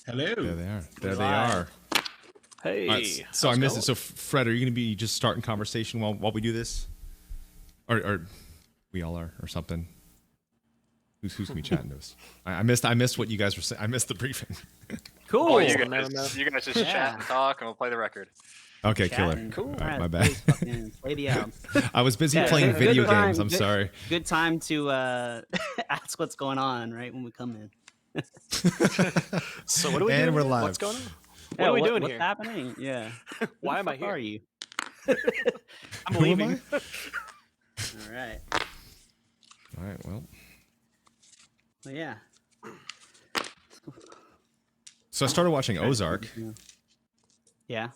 Hello. There they are. There they are. Hey. Right, so I missed it. So Fred, are you going to be just starting conversation while we do this, or we all are, or something? Who's gonna be chatting to us? I missed what you guys were saying. I missed the briefing. Cool. Oh, you guys just chat and talk, and we'll play the record. Okay, Chatting. killer. Cool. All right, my bad. Play the album. I was busy Yeah, playing good video time, games. I'm good- sorry. Good time to ask what's going on right when we come in. So what are we And doing? we're here? live. What's going on? What are we doing what's here? happening? Yeah. Why am I Who here? are you? I'm Who am leaving. I? All right. All right. Well, Well, yeah. so I started watching Ozark. Yeah.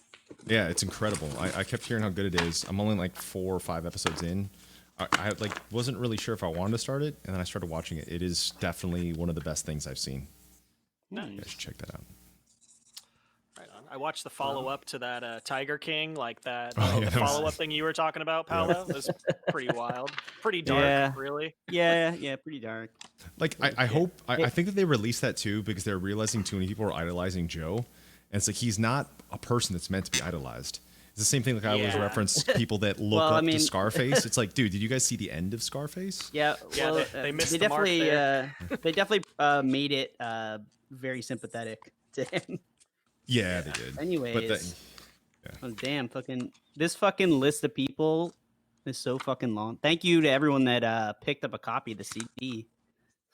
Yeah, it's incredible. I kept hearing how good it is. I'm only like 4 or 5 episodes in. I like wasn't really sure if I wanted to start it, and then I started watching it. It is definitely one of the best things I've seen. You guys should check that out. Right on. I watched the follow-up to that Tiger King, like that Oh, yeah, the that was- follow-up thing you were talking about, Paolo. It was pretty wild. Pretty dark, Yeah. really. Yeah. Pretty dark. Like I hope I think that they released that too because they're realizing too many people are idolizing Joe, and it's like he's not a person that's meant to be idolized. It's the same thing like I always Yeah. reference people that look Well, I up mean- to Scarface. It's like, dude, did you guys see the end of Scarface? Yeah. Yeah, Well, they missed they the mark definitely there. they definitely made it very sympathetic to him. Yeah, they did. Anyways. But the, Oh, damn, this fucking list of people is so fucking long. Thank you to everyone that picked up a copy of the CD.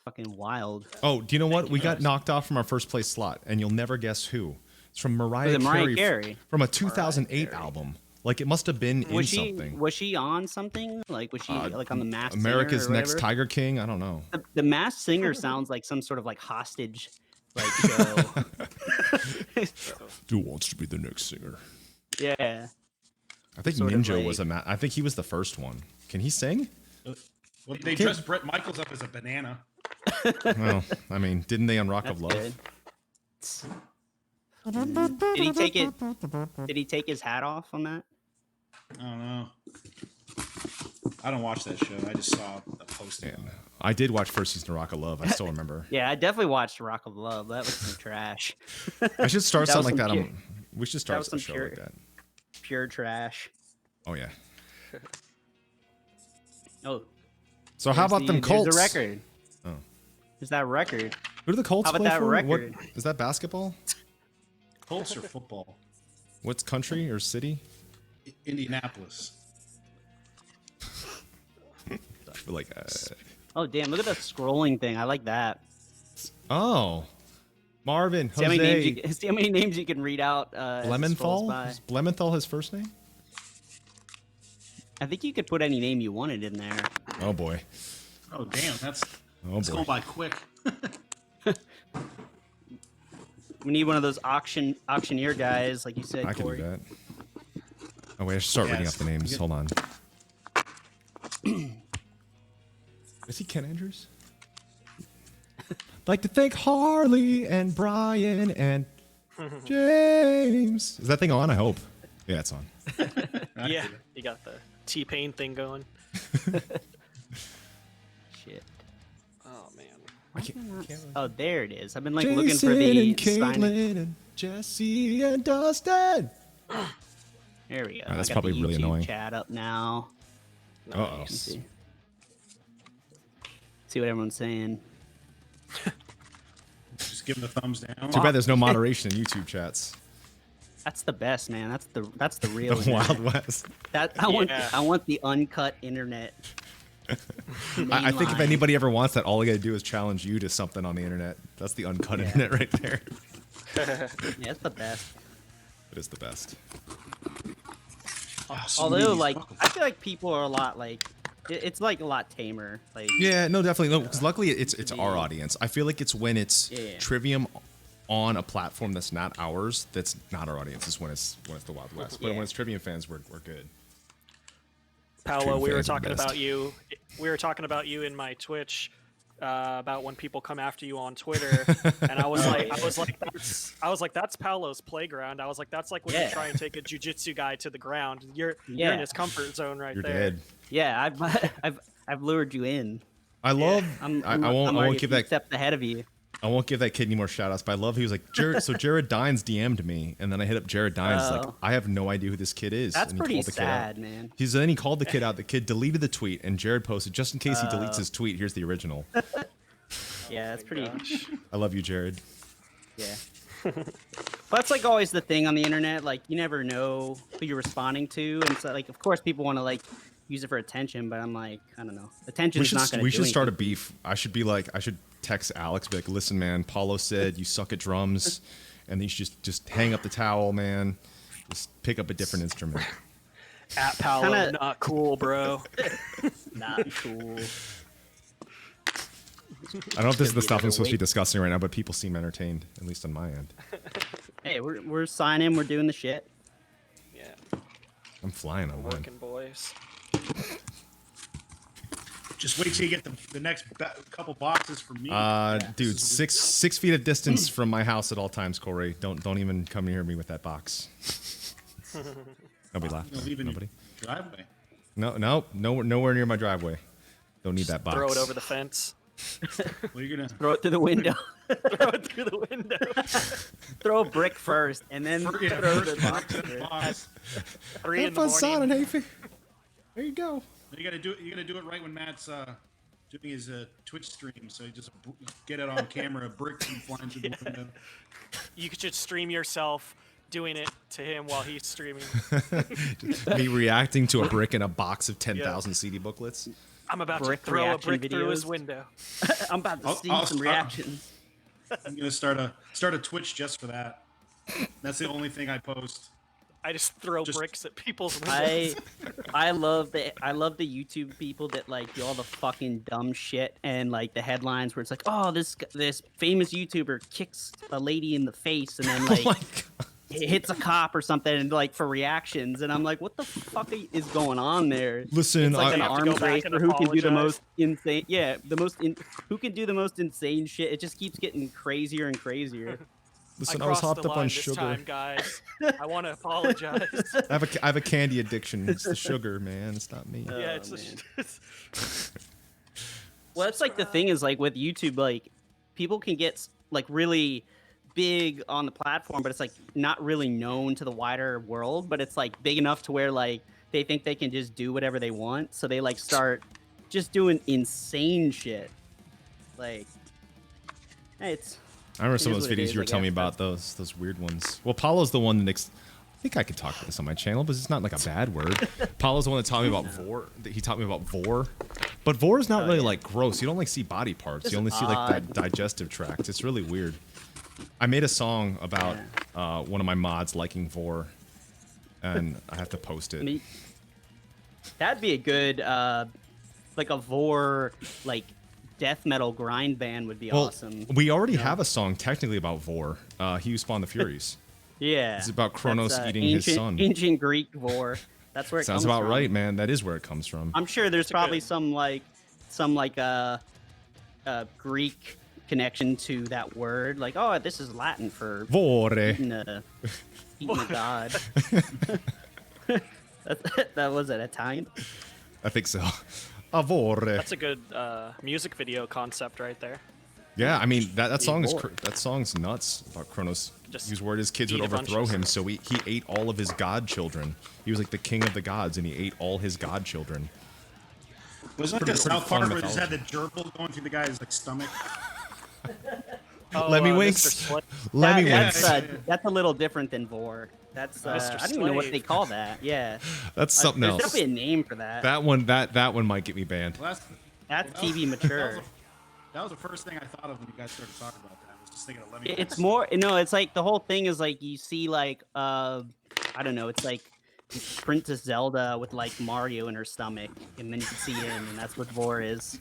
Fucking wild. oh, do you know what? We got guys. knocked off from our first place slot, and you'll never guess who. It's from Mariah Was it Mariah Carey, Carey? from a 2008 Carey. album. Like it must have been in something. Was she on something? Like was she like on the Masked Singer America's or Next whatever? Tiger King. I don't know. The Masked Singer sounds like some sort of like hostage like show. Who wants to be the next singer? Yeah. I think Sort of Ninja like- was I think he was the first one. Can he sing? Well, they dressed Bret Michaels up as a banana. Well, I mean, didn't they on Rock That's of Love? good. Did he take it? Did he take his hat off on that? I don't know. I don't watch that show. I just saw a posting. on it. I did watch first season of Rock of Love. I still remember. Yeah, I definitely watched Rock of Love. That was some trash. I should start That was something like some that. pure- We should that start was a some show pure- like that. Pure trash. Oh yeah. Oh, So how about them Colts? There's a record. Oh. There's that record. Who do the Colts How about play that for? record? What is that basketball? Colts or football? What's country or city? Indianapolis. I feel like Oh damn! Look at the scrolling thing. I like that. oh, Marvin, See how many names Jose, you, see how many names you can read out. As it scrolls Blementhal. by. Is Blementhal his first name? I think you could put any name you wanted in there. Oh boy. Oh damn, that's Oh it's boy. going by quick. We need one of those auctioneer guys, like you said, I can Corey. do that. Oh wait, I should start reading Yes. up the names. You- Hold on. Is he Ken Andrews? I'd like to thank Harley and Brian and James. Is that thing on? I hope. Yeah, it's on. Yeah, you got the T-Pain thing going. Shit. Oh man. I can't Oh, there it is. I've been like Jason looking for the and sign. Caitlin and Jesse and Dustin. There we go. Oh, that's I got probably the really YouTube annoying. Chat up now. Uh-oh. Let me see. See what everyone's saying. Just give him a thumbs down. Too bad there's no moderation in YouTube chats. That's the best, man. That's the real. The internet. Wild West. That Yeah. I want the uncut internet. I think if Mainline. anybody ever wants that, all I gotta do is challenge you to something on the internet. That's the uncut internet right there. Yeah, it's the best. It is the best. Oh, so Although, many like, fucking- I feel like people are a lot like, it's like a lot tamer. Like, Yeah, no, definitely no. Because luckily, it's our audience. I feel like it's when it's Yeah. Trivium on a platform that's not ours. That's not our audience. It's when it's the Wild West. But Yeah. when it's Trivium fans, we're good. Paolo, True we were fans are the talking best. about you. We were talking about you in my Twitch about when people come after you on Twitter, and I was like, that's Paolo's playground. I was like, that's like when you Yeah. try and take a jujitsu guy to the ground. You're Yeah. in his comfort zone right You're there. dead. yeah, I've lured you in. I love. I'm I won't already give a few that. steps ahead of you. I won't give that kid any more shout outs, but I love he was like, Jared. So Jared Dines DM'd me, and then I hit up Jared Dines. Like, I have no idea who this kid is. That's and he pretty called the kid out. sad, man. Then he called the kid out. The kid deleted the tweet, and Jared posted, just in case he deletes his tweet, here's the original. Yeah, that's pretty. I love you, Jared. Yeah. But that's like always the thing on the internet. Like, you never know who you're responding to, and so like, of course, people want to like use it for attention. But I'm like, I don't know. Attention's not going to. We should start a beef. I should text Alex, be like, listen, man, Paulo said you suck at drums, and you should just hang up the towel, man. Just pick up a different instrument. At Paolo, not cool, bro. Not cool. I don't know if this is the stuff I'm supposed to be discussing right now, but people seem entertained, at least on my end. Hey, we're signing. We're doing the shit. Yeah, I'm flying on mine. working boys. Just wait till you get the next couple boxes from me. Dude, 6 feet of distance from my house at all times, Corey. Don't even come near me with that box. Nobody laugh. Nobody. Driveway. Nowhere near my driveway. Don't need that box. Throw it over the fence. Well, you're gonna Throw it through the window. Throw it through the window. Throw a brick first, and then throw the box. box. 3 in the Have fun, morning. Heafy. There you go. You gotta do it right when Matt's doing his Twitch stream. So you just get it on camera, bricks and flying through the window. You could just stream yourself doing it to him while he's streaming. Me reacting to a brick in a box of 10,000 CD booklets. I'm about Brick to throw a reaction brick through his videos. window. I'm about to see I'll some start- reactions. I'm gonna start a Twitch just for that. That's the only thing I post. I just throw Just- bricks at people's windows. I love the YouTube people that like do all the fucking dumb shit and like the headlines where it's like, oh, this famous YouTuber kicks a lady in the face and then like Oh my God. hits a cop or something and like for reactions, and I'm like, what the fuck is going on there? Listen, It's like I an have to go arms back race and for who can do the apologize. most insane. Yeah, who can do the most insane shit. It just keeps getting crazier and crazier. listen, I I was crossed hopped the up line on this sugar. time, guys. I want to apologize. I have a candy addiction. It's the sugar, man. It's not me. Yeah, it's man. Well, that's like the thing is like with YouTube, like people can get like really big on the platform, but it's like not really known to the wider world. But it's like big enough to where like they think they can just do whatever they want, so they like start just doing insane shit. Like, hey, it's. I remember some It of is those what it videos is, you were I telling me guess. about, those weird ones. Well, Paulo's the one that I think I could talk about this on my channel, but it's not like a bad word. Paulo's the one that taught me about vor. He taught me about vor. But vor is not really like gross. You don't like see body parts. This You only is see like odd. that digestive tract. It's really weird. I made a song about one of my mods liking vor, and I have to post it. Me. That'd be a good, like a vor, like death metal grind band would be Well, awesome. we already have a song technically about vor. He who spawned the Furies. Yeah. It's about Kronos That's, eating his ancient- son. Ancient Greek vor. That's where it Sounds comes about from. right, man. That is where it comes from. I'm sure there's probably good- some Greek connection to that word. Like, oh, this is Latin for Vore. eating a god. that was it Italian. I think so. Avore. That's a good music video concept right there. Yeah, I mean that song is Avore. that song's nuts about Kronos. Just His word his kids would eat a bunch overthrow of him, stuff. so he ate all of his godchildren. He was like the king of the gods, and he ate all his godchildren. Wasn't Pretty- that the pretty South fun Park where it just had mythology. the gerbil going through the guy's like stomach? Oh, Let me Mr. winks. Slay. Let me That's winks. that's a little different than vor. That's Mr. I don't even know what Slave. they call that. Yeah, That's something there's else. definitely a name for that. That one might get me banned. Well, That's that was- TV mature. That was the first thing I thought of when you guys started talking about that. I was just thinking of Lemmy. It's more no, it's like the whole thing is like you see like I don't know, it's like Princess Zelda with like Mario in her stomach, and then you can see him, and that's what vor is.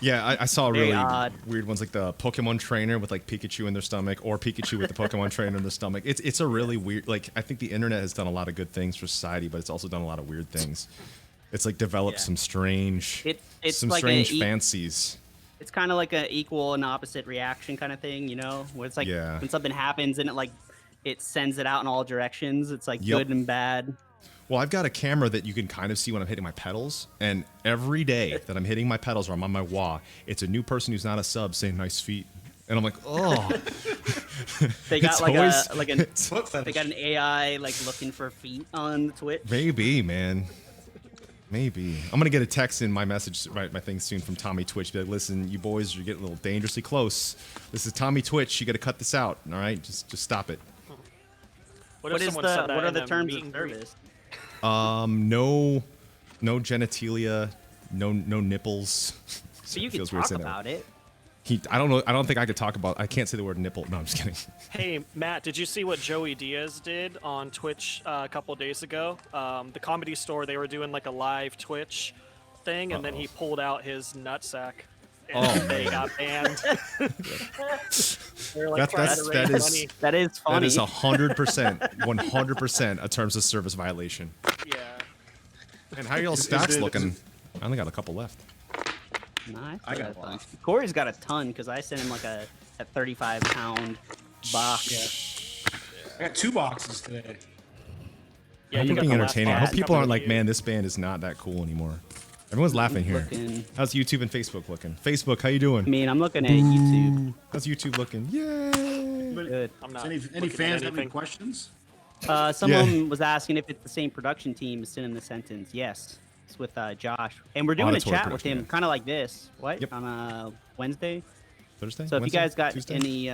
Yeah, I saw Very really odd. weird ones like the Pokemon trainer with like Pikachu in their stomach, or Pikachu with the Pokemon trainer in their stomach. It's a really weird. Like I think the internet has done a lot of good things for society, but it's also done a lot of weird things. It's like developed Yeah. some strange, It's some like strange a fancies. it's kind of like a equal and opposite reaction kind of thing, you know, where it's like Yeah. when something happens and it sends it out in all directions. It's like Yup. good and bad. Well, I've got a camera that you can kind of see when I'm hitting my pedals, and every day that I'm hitting my pedals or I'm on my wah, it's a new person who's not a sub saying nice feet, And I'm like, oh. They got It's like always- a like an it's- Foot they fetish. got an AI like looking for feet on Twitch. Maybe, man. Maybe. I'm gonna get a text in my message, my thing soon from Tommy Twitch. Be like, listen, you boys, you're getting a little dangerously close. This is Tommy Twitch. You got to cut this out. All right, just stop it. What What if is someone the said that what are in the a terms meet of and greet? service? No genitalia, no nipples. So you can Feels weird talk saying that. about it. I don't know. I don't think I could talk about. I can't say the word nipple. No, I'm just kidding. Hey, Matt, did you see what Joey Diaz did on Twitch a couple days ago? The Comedy Store, they were doing like a live Twitch thing, and then he pulled out his nutsack. And Oh, they man. got banned. They were, like, trying to that raise is money. That is funny. that is 100%, 100% a terms of service violation. Yeah. And how are y'all Is stats it- looking? I only got a couple left. Nice. I got a a ton. lot. Corey's got a ton because I sent him like a 35-pound box. I got 2 boxes today. Yeah, I'm you got being the last entertaining. I box hope people coming aren't to like, you. man, this band is not that cool anymore. Everyone's laughing here. Looking- How's YouTube and Facebook looking? Facebook, how you doing? I mean, I'm looking at YouTube. How's YouTube looking? Yay! But Good. I'm does not any looking at fans have any anything. questions? Someone Yeah. was asking if it's the same production team as Sin in the Sentence. Yes, it's with Josh, and we're doing a Auditory chat with production, him, yeah. kind of like this. What? Yep. On Wednesday. Thursday? So if Wednesday? you guys got Tuesday? any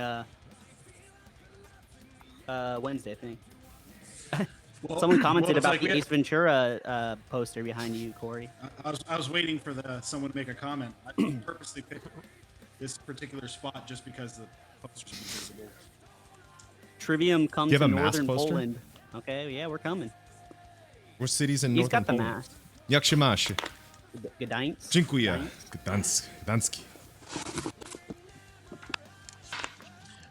Wednesday, I think. Well, Someone commented well, it's about like the we had- Ace Ventura poster behind you, Corey. I was waiting for someone to make a comment. I purposely picked this particular spot just because the posters were visible. Trivium comes Do you to have a mask northern poster? Poland. Okay, yeah, we're coming. What cities in He's northern got the Poland? mask. Jak się masz? Gdańsk. Dziękuję. Gdańsk. Gdansk.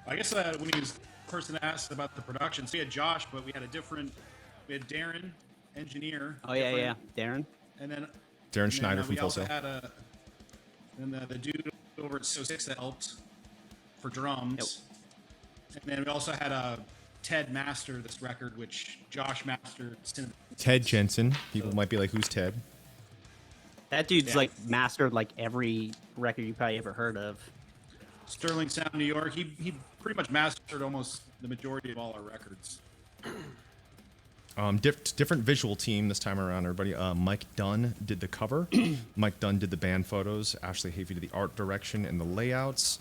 I guess when he was person asked about the production, so we had Josh, but we had Darren, engineer. Oh yeah, different, yeah, Darren. And then Darren Schneider we from Full also Sail. had the dude over at So6 that helped for drums. And then we also had Ted master this record, which Josh mastered. Ted Jensen. People might be like, who's Ted? That dude's Yeah. like mastered like every record you probably ever heard of. Sterling Sound, New York. He pretty much mastered almost the majority of all our records. Different visual team this time around, everybody. Mike Dunn did the cover. Mike Dunn did the band photos. Ashley Heafy did the art direction and the layouts.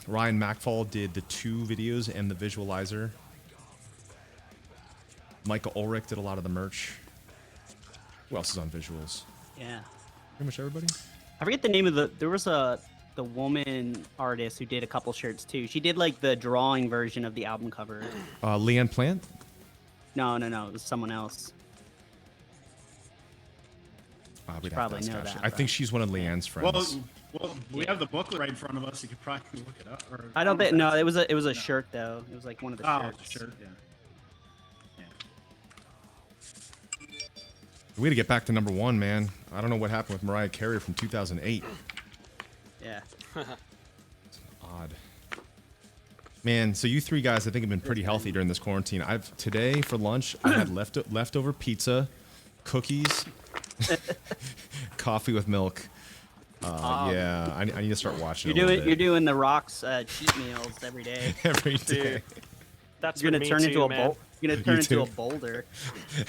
Ryan Macfall did the 2 videos and the visualizer. Michael Ulrich did a lot of the merch. Who else is on visuals? Yeah. Pretty much everybody. I forget the name of there was the woman artist who did a couple shirts too. She did like the drawing version of the album cover. Leanne Plant. No, it was someone else. We'd have to probably ask know Ashley. that, I but- think she's one of Leanne's friends. Well, we have the booklet right in front of us. You could probably look it up. Or, I don't think no, it was a shirt though. It was like one of the Oh, shirts. sure. Yeah. We got to get back to number 1, man. I don't know what happened with Mariah Carey from 2008. Yeah. Odd. Man, so you 3 guys I think have been pretty healthy during this quarantine. Today for lunch I had leftover pizza, cookies, coffee with milk. Yeah, I need to start watching. You're doing the Rocks cheat meals every day. every day. Dude, that's You're gonna been me turn too, into a man. You're gonna turn into a too. boulder.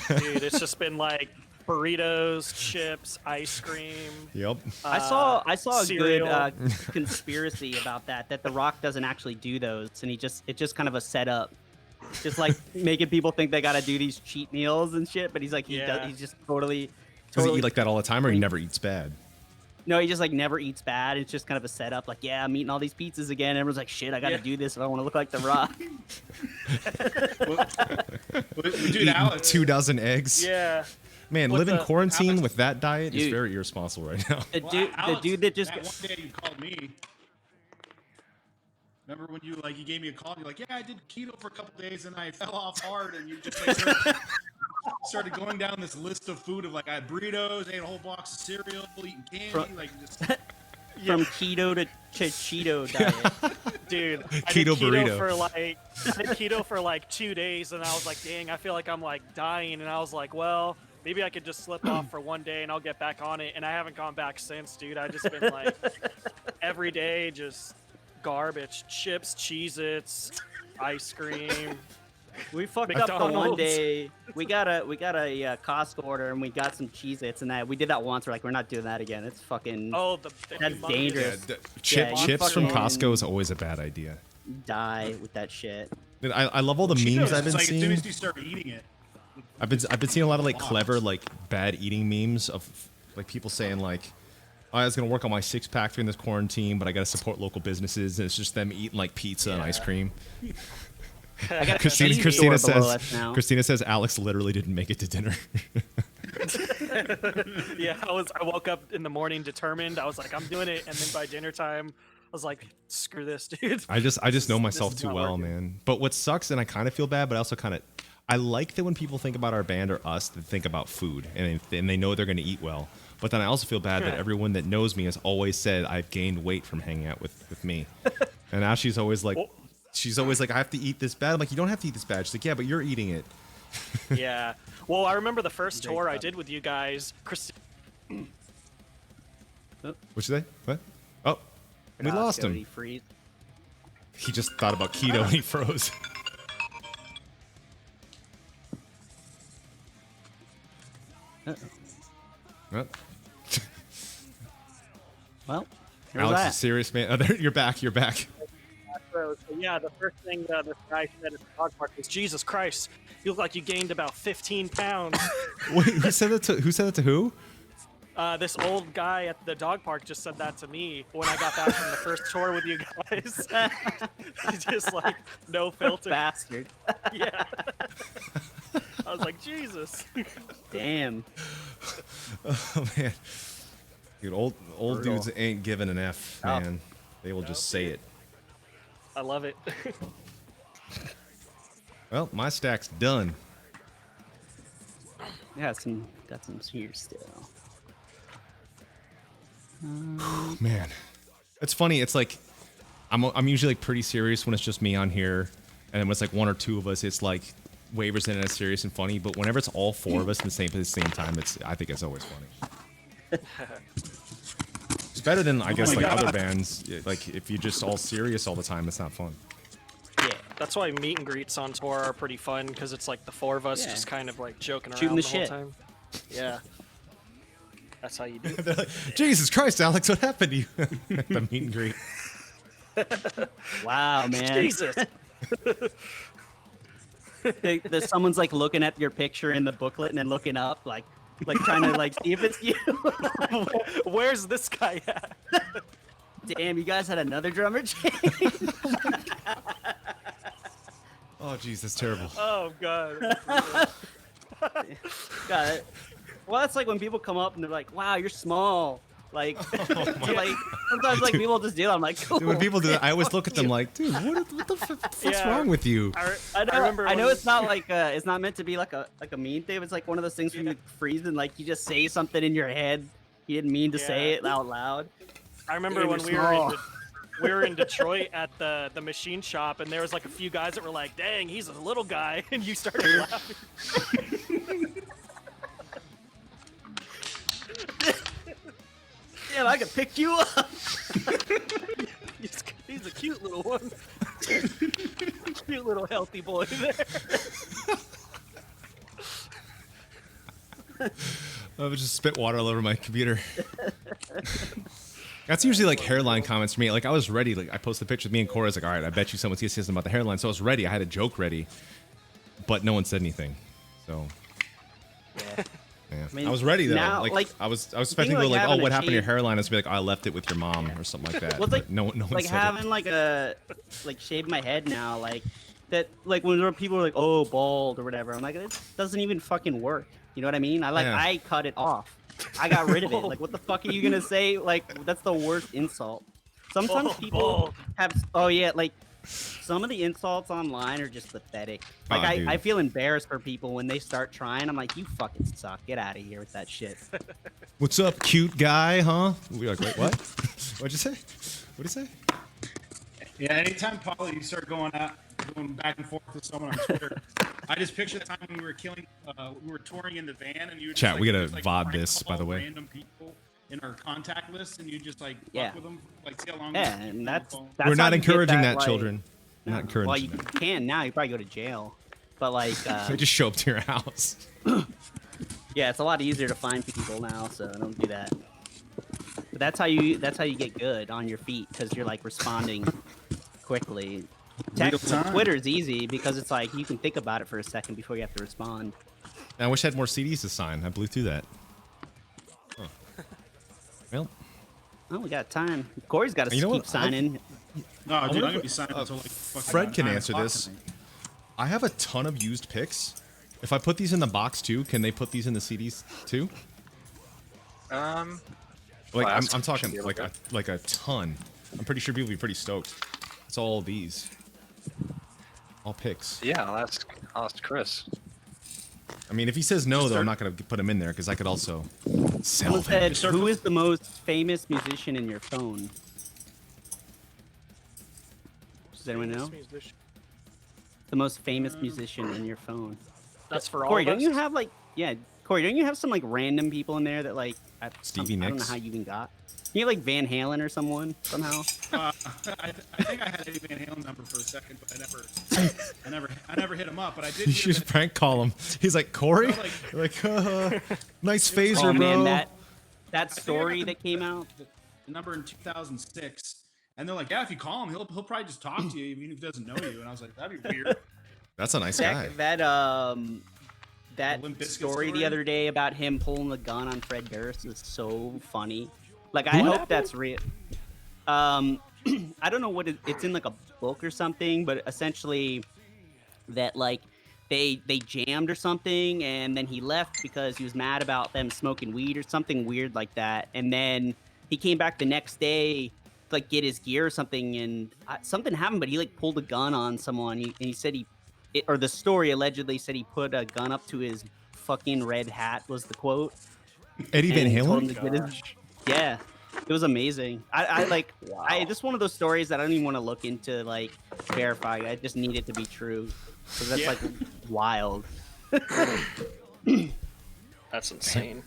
Dude, it's just been like burritos, chips, ice cream. Yep. I saw a cereal. good conspiracy about that the Rock doesn't actually do those, and it's just kind of a setup, just like making people think they gotta do these cheat meals and shit. But he's like Yeah. he's just totally. Does he eat like that all the time, or he never eats bad? No, he just like never eats bad. It's just kind of a setup. Like, yeah, I'm eating all these pizzas again. Everyone's like, shit, I got to Yeah. do this if I want to look like the Rock. Dude, Alex, 2 dozen eggs. Yeah. Man, With living the- quarantine Alex- with that diet is Dude. very irresponsible right now. The Alex, dude that just that one day you called me. Remember when you gave me a call? And you're like, yeah, I did keto for a couple days and I fell off hard, and you just like started going down this list of food of like I had burritos, ate a whole box of cereal, eating candy, like just. from keto to Cheeto diet. Dude, I Keto did burrito. I did keto for like 2 days, and I was like, dang, I feel like I'm like dying, and I was like, well, maybe I could just slip off for one day and I'll get back on it, and I haven't gone back since, dude. I just been like every day just garbage. Chips, Cheez-Its, ice cream. We fucked up the one McDonald's. day. We got a Costco order and we got some Cheez-Its and that we did that once. We're like, we're not doing that again. It's fucking Oh, that's humongous- dangerous. Chips you from fucking- Costco is always a bad idea. Die with that shit. Dude, I love all the Cheetos, memes I've been it's like as soon seeing. as you start eating it. I've been seeing a lot of like Blocks. clever like bad eating memes of like people saying like, oh, I was gonna work on my 6-pack during this quarantine, but I gotta support local businesses, and it's just them eating like pizza and ice cream. I got a Christina cheese store below us says now. Christina says Alex literally didn't make it to dinner. Yeah, I woke up in the morning determined. I was like, I'm doing it, and then by dinner time, I was like, screw this, dude. I just know myself is too not well, working. man. But what sucks, and I kind of feel bad, but I also kind of I like that when people think about our band or us, they think about food and they know they're going to eat well. But then I also feel bad that everyone that knows me has always said I've gained weight from hanging out with me. And now she's always like, I have to eat this bad. I'm like, you don't have to eat this bad. She's like, yeah, but you're eating it. Yeah. Well, I remember the first tour I did with you guys. What'd you say? What? Oh, we lost Costco, him. he freeze. He just thought about keto and he froze. Well, Well, here's Alex that. is serious, man. Oh, there, you're back. You're back. So yeah, the first thing this guy said at the dog park was, Jesus Christ, you look like you gained about 15 pounds. Wait, who said that to who? This old guy at the dog park just said that to me when I got back from the first tour with you guys. Just like, no filter. Bastard. Yeah. I was like, Jesus. Damn. Oh man, dude, old Brutal. dudes ain't giving an F, Oh. man. They will just say it. I love it. Well, my stack's done. Got some here still. Man, it's funny. It's like I'm usually like pretty serious when it's just me on here, and then when it's like one or two of us, it's like wavers in and it's serious and funny. But whenever it's all four of us at the same time, I think it's always funny. It's better than I guess my like God. other bands. Like if you're just all serious all the time, it's not fun. Yeah. That's why meet and greets on tour are pretty fun, because it's like the four of us Yeah. just kind of like joking around Shooting the the whole shit. time. Yeah. That's how you do it. They're like, Jesus Christ, Alex, what happened to you? At the meet and greet. Wow, man. Jesus. There's someone's like looking at your picture in the booklet and then looking up, like trying to like see if it's you. Where's this guy at? Damn, you guys had another drummer change. Oh, jeez, that's terrible. Oh, God. Got it. Well, that's like when people come up and they're like, "Wow, you're small." Like, like sometimes like people just do that. I'm like, cool. Dude, when people do that, I always look at them like, dude, what the what's Yeah. wrong with you? I know, remember I know when- it's not like it's not meant to be like a mean thing. It's like one of those things when you freeze and like you just say something in your head. You didn't mean to say Yeah. it out loud. I remember Damn, when you're we were in small. we were in Detroit at the machine shop, and there was like a few guys that were like, "Dang, he's a little guy," and you started laughing. Damn, I could pick you up. He's a cute little one. Cute little healthy boy there. I would just spit water all over my computer. That's usually like hairline comments for me. Like I was ready. Like I posted a picture of me and Cora. I was like, all right, I bet you someone's gonna say something about the hairline. So I was ready. I had a joke ready, but no one said anything. So Yeah. yeah, mean, I was ready though. now, like, like, I was expecting of, to go like, like, oh, having what a happened to your shave- hairline? I was gonna be like, oh, I left it with your mom or something like that. Well, it's But like no one like said having it. like a like shave my head now, like that. Like when there are people are like, "Oh, bald" or whatever. I'm like, it doesn't even fucking work. You know what I mean? Yeah. I cut it off. I got rid of it. Like, what the fuck are you gonna say? Like, that's the worst insult. Sometimes Oh, people bald. have. Oh yeah, like some of the insults online are just pathetic. Like Aw, dude. I feel embarrassed for people when they start trying. I'm like, you fucking suck. Get out of here with that shit. What's up, cute guy? Huh? We're like, wait, what? What'd you say? What'd you say? Yeah, anytime, Paulie, you start going back and forth with someone on Twitter, I just picture the time when we were touring in the van, and you would Chat, just, we like, gotta just, like, VOD prank this, by the call way. random people in our contact list, and you just like Yeah. fuck with them, like see how long. Yeah, you and keep that's them on the phone. that's We're how not you get encouraging that, like- children. Not encouraging Well, you that. can now. You probably go to jail, but like, They just show up to your house. yeah, it's a lot easier to find people now, so don't do that. But that's how you get good on your feet because you're like responding quickly. Text time. Twitter's easy because it's like you can think about it for a second before you have to respond. I wish I had more CDs to sign. I blew through that. Huh. Well, Oh, we got time. Corey's got to You know keep what? signing. No, dude, I'm wonder gonna if- be signing until like fucking Fred can 9 answer o'clock this. tonight. I have a ton of used picks. If I put these in the box too, can they put these in the CDs too? Like Well, I'm should talking be able to. like a ton. I'm pretty sure people will be pretty stoked. It's all these. All picks. Yeah, I'll ask Chris. I mean, if he says no, though, I'm not gonna put him in there because I could also sell Someone them. said, "Who is the most famous musician in your phone?" Does anyone know? The most famous musician in your phone. That's for all Corey, of don't us. you have like Corey, don't you have some like random people in there that like Stevie I don't know Nicks? how you even got. You have like Van Halen or someone somehow. I think I had Eddie Van Halen number for a second, but I never hit him up. But I did. You hear should just that- prank call him. He's like, Corey? Well, like- Nice Oh phaser, bro. man, that I think I story got that came out. the number in 2006, and they're like, yeah, if you call him, he'll probably just talk to you even if he doesn't know you. And I was like, that'd be weird. That's a nice guy. That Limp Bizkit story the story? other day about him pulling the gun on Fred Durst is so funny. Like I hope that's real. I don't know what it's in like a book or something, but essentially that like they jammed or something, and then he left because he was mad about them smoking weed or something weird like that, and then he came back the next day to like get his gear or something, and something happened, but he like pulled a gun on someone, and he said or the story allegedly said he put a gun up to his fucking red hat was the quote. Eddie Van and he told him Halen? to get his- yeah, it was amazing. I like just one of those stories that I don't even want to look into like verify. I just need it to be true because that's Yeah. like wild. That's insane.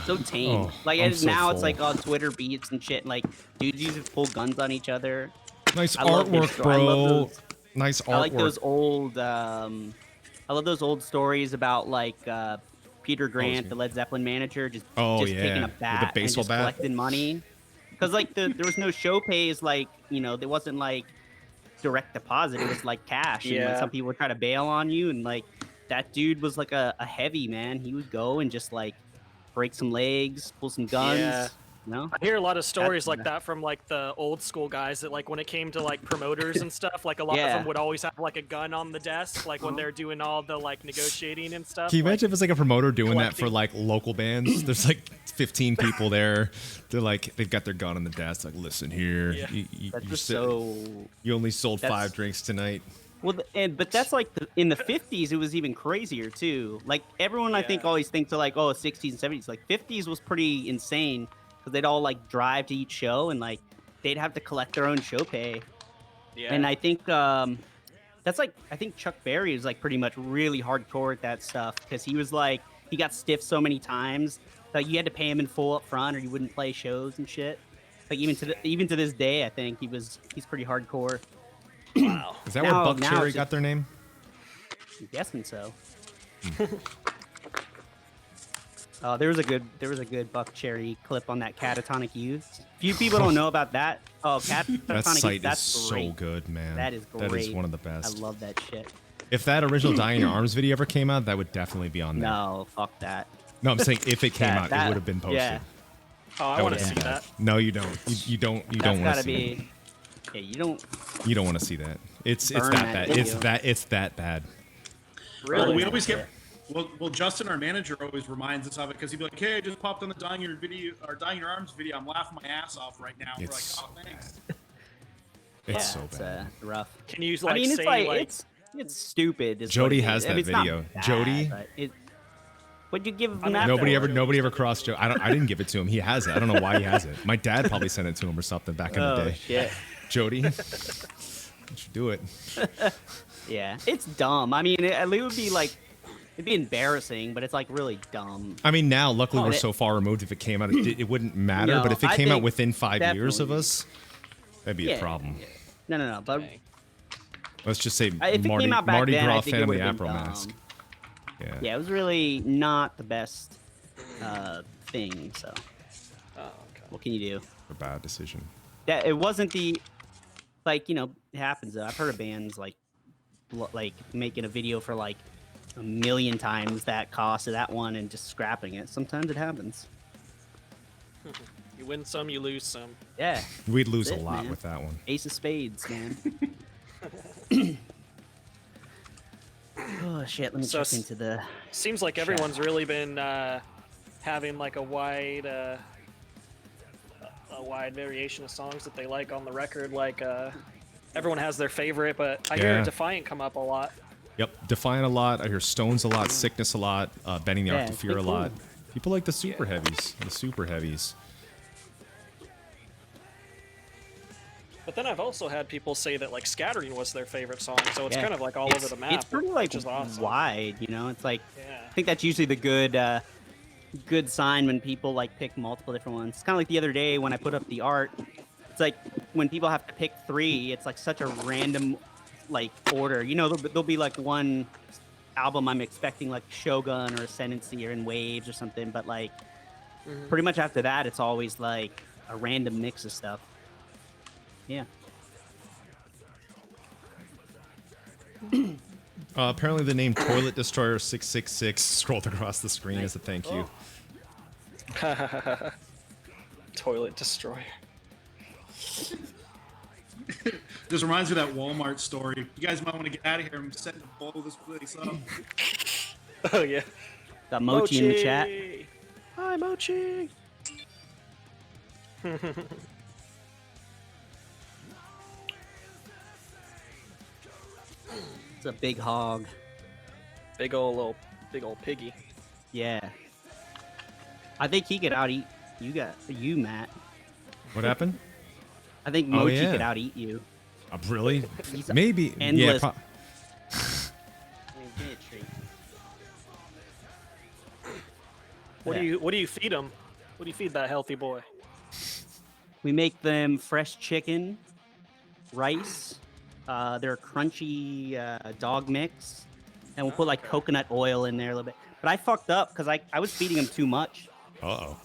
So tame. Oh, like I'm and so now it's full. like on Twitter beats and shit. Like dudes used to pull guns on each other. Nice I love his artwork, story. I love bro. those- Nice artwork. I like those old. I love those old stories about like Peter Grant, me. the Led Zeppelin manager, just Oh, taking yeah. a With the bat and baseball just bat. collecting money. Because like there was no show pays, like there wasn't like direct deposit. It was like cash. And like, Yeah. some people would try to bail on you, and like that dude was like a heavy man. He would go and just like break some legs, pull some guns. Yeah. No. I hear a lot of stories That's- like that from like the old school guys that like when it came to like promoters and stuff, like a lot of Yeah. them would always have like a gun on the desk, like when they're doing all the like negotiating and stuff. Can you like- imagine if it's like a promoter doing that for collecting- like local bands? There's like 15 people there. They're like, they've got their gun on the desk. Like, listen here. Yeah. That's you just said- so. You only sold that's- 5 drinks tonight. Well, but that's like in the 50s, it was even crazier too. Like everyone, I think, Yeah. always thinks of like, oh, 60s and 70s. Like 50s was pretty insane because they'd all like drive to each show and like they'd have to collect their own show pay. yeah. And I think that's like I think Chuck Berry is like pretty much really hardcore at that stuff because he was like he got stiffed so many times that you had to pay him in full up front or you wouldn't play shows and shit. Like even to this day, I think he's pretty hardcore. wow. Is that Now- where Buck now Cherry it's got their name? I'm guessing so. There was a good Buck Cherry clip on that Catatonic Youth. Few people don't know about that. Oh, Catatonic That Youth, site is that's so great. good, man. That is That is great. one of the best. I love that shit. If that original Dying in Your Arms video ever came out, that would definitely be on there. No, fuck that. No, I'm saying if it came out, it That- would have been posted. yeah. Oh, I That want would've to been see bad. that. No, you don't. You don't That's want to gotta see it. be. Yeah, you don't. You don't want to see that. It's Burn that that bad. It's video. that bad. Well, Really? we always get. Well, Justin, our manager, always reminds us of it because he'd be like, "Hey, I just popped on the Dying in Your video or Dying in Your Arms video. I'm laughing my ass off right now." We're like, It's- "Oh, thanks." It's so It's bad. rough. Can you like I mean, it's say like, like it's stupid. is what Jody it has is. I that mean, it's not video. bad, Jody? but would you give him mean, that? Nobody for? ever crossed Joe. I didn't give it to him. He has it. I don't know why he has it. My dad probably sent it to him or something back in the Oh day. shit. Jody, you should do it. Yeah, it's dumb. I mean, it would be like It'd be embarrassing, but it's like really dumb. I mean, now luckily Oh, we're it- so far removed. If it came out, it wouldn't matter. No, but if it I came out think within 5 years of definitely. us, that'd be a problem. No. But Dang. Let's just say if it Mardi, came out back Mardi then, I Gras think it Phantom of the would've been Opera dumb. mask. Yeah. yeah, it was really not the best thing. So Oh, okay. what can you do? A bad decision. That it wasn't the like it happens. I've heard of bands like making a video for like 1 million times that cost of that one and just scrapping it. Sometimes it happens. You win some, you lose some. Yeah, We'd lose a That's it, lot man. with that one. ace of spades, man. Oh shit! Let me So check into the. Seems like everyone's really been having like a wide variation of songs that they like on the record. Like everyone has their favorite, but I hear Yeah. Defiant come up a lot. Yep, Defiant a lot. I hear Stones a lot, Sickness a lot, Bending the Arc Yeah, to it's Fear a pretty lot. cool. People like the super heavies. The super heavies. But then I've also had people say that like Scattering was their favorite song, so it's Yeah. kind of like all over the map. It's pretty like which is awesome. wide, you know. It's like Yeah. I think that's usually the good sign when people like pick multiple different ones. It's kind of like the other day when I put up the art. It's like when people have to pick 3, it's like such a random like order. You know, there'll be like one album I'm expecting like Shogun or Ascendancy or In Waves or something, but like pretty much after that, it's always like a random mix of stuff. Yeah. Apparently, the name Toilet Destroyer 666 scrolled across the screen as a thank you. Toilet Destroyer. This reminds me of that Walmart story. You guys might want to get out of here. I'm setting to blow this place up. Oh yeah. Got Mochi in the chat. Hi Mochi. It's a big hog. Big old piggy. Yeah. I think he could out eat you, Matt. What happened? I think Oh, Mochi yeah. could out eat you. Really? He's Maybe. Yeah. endless. Pro- Give me a treat. What Yeah. do you feed him? What do you feed that healthy boy? We make them fresh chicken, rice, their crunchy dog mix, and we'll put like coconut oil in there a little bit. But I fucked up because I was feeding them too much. Uh-oh.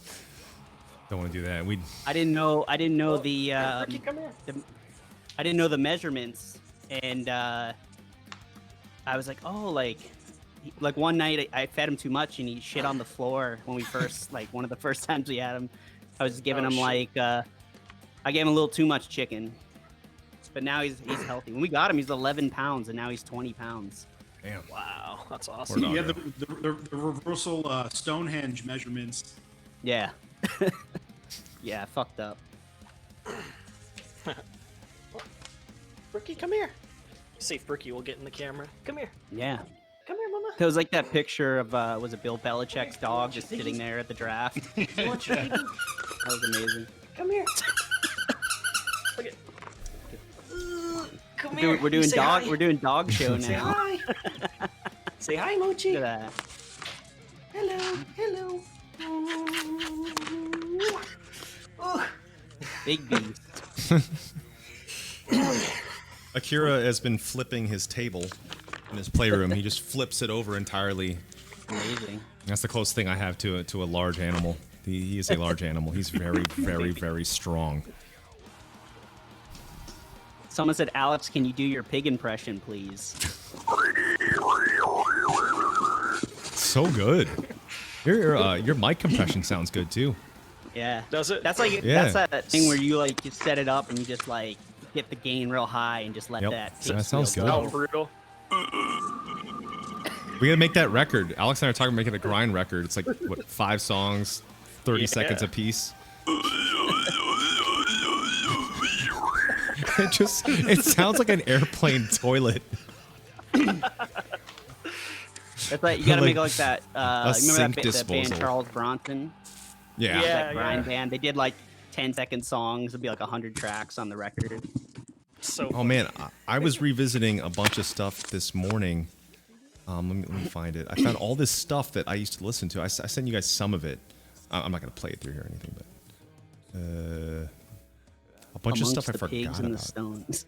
Don't want to do that. We I didn't know the Ricky, come here. I didn't know the measurements, and I was like, oh, like one night I fed him too much and he shit on the floor when we first like one of the first times we had him. I was giving Oh, him shit. like I gave him a little too much chicken, but now he's healthy. When we got him, he's 11 pounds, and now he's 20 pounds. damn. Wow, that's awesome. Poor You doggo. had the reversal Stonehenge measurements. Yeah, yeah, fucked up. Ricky, come here. See if Ricky will get in the camera. Come here. Yeah, Come here, mama. it was like that picture of was it Bill Belichick's dog just sitting there at the draft? That You want your baby? was amazing. Come here. Look at. Come here. We're doing Say dog. hi. We're doing dog show Say now. hi. Say hi, Mochi. Look at that. Hello. Hello. Oh. Big beast. Akira has been flipping his table in his playroom. He just flips it over entirely. Amazing. That's the closest thing I have to a large animal. He is a large animal. He's very, very, very strong. Someone said, Alex, can you do your pig impression, please? So good. Your mic compression sounds good too. Yeah. Does it? That's like Yeah. that's that thing where you like you set it up and you just like get the gain real high and just let Yep. that. That pig sounds squeal good. Oh, go. brutal. We gotta make that record. Alex and I are talking about making a grind record. It's like what 5 songs, 30 seconds Yeah. apiece. It sounds like an airplane toilet. It's like you gotta Like make it like that. a Remember sink that band disposal. Charles Bronson? Yeah. Yeah. That grind band. They did like 10-second songs. It'd be like 100 tracks on the record. So. Oh man, I was revisiting a bunch of stuff this morning. Let me find it. I found all this stuff that I used to listen to. I sent you guys some of it. I'm not gonna play it through here or anything, but a bunch Amongst of stuff I the forgot pigs and the about. stones.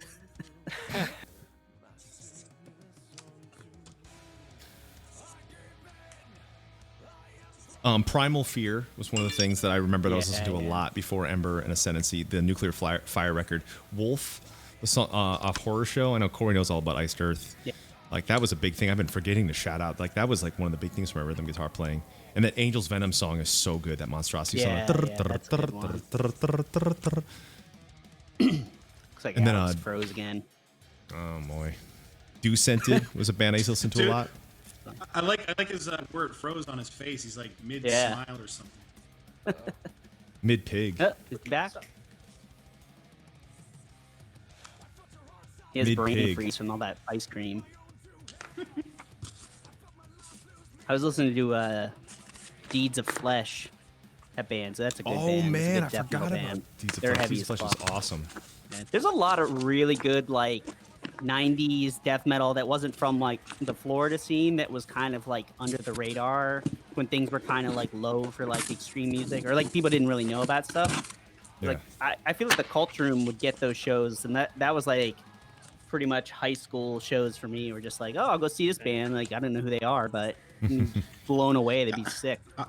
Primal Fear was one of the things that I remember that I was Yeah, listening to a yeah. lot before Ember and Ascendancy, the Nuclear Fire record. Wolf, the song, a horror show. I know Corey knows all about Iced Earth. Yeah. Like, that was a big thing. I've been forgetting to shout out. Like, that was like one of the big things from my rhythm guitar playing. And that Angel's Venom song is so good, that Monstrosity Yeah, song. yeah, that's a good one. Looks like And then, Alex froze again. Oh, boy. Dew Scented was a band I used to listen to a Dude. lot. I like his where it froze on his face. He's like mid Yeah. smile or something. Mid-Pig. It's back. He has brain Mid-pig. freeze from all that ice cream. I was listening to Deeds of Flesh, that band, so that's a good Oh, band. It's a man, good I death metal forgot band. about Deeds of They're Flesh. heavy Deeds as of Flesh fuck. is awesome. Yeah. There's a lot of really good like 90s death metal that wasn't from like the Florida scene, that was kind of like under the radar when things were kind of like low for like extreme music, or like people didn't really know about stuff. Like I feel like the Culture Room would get those shows, and that was like pretty much high school shows for me. We're just like, oh, I'll go see this band. Like, I don't know who they are, but blown away. They'd be sick. I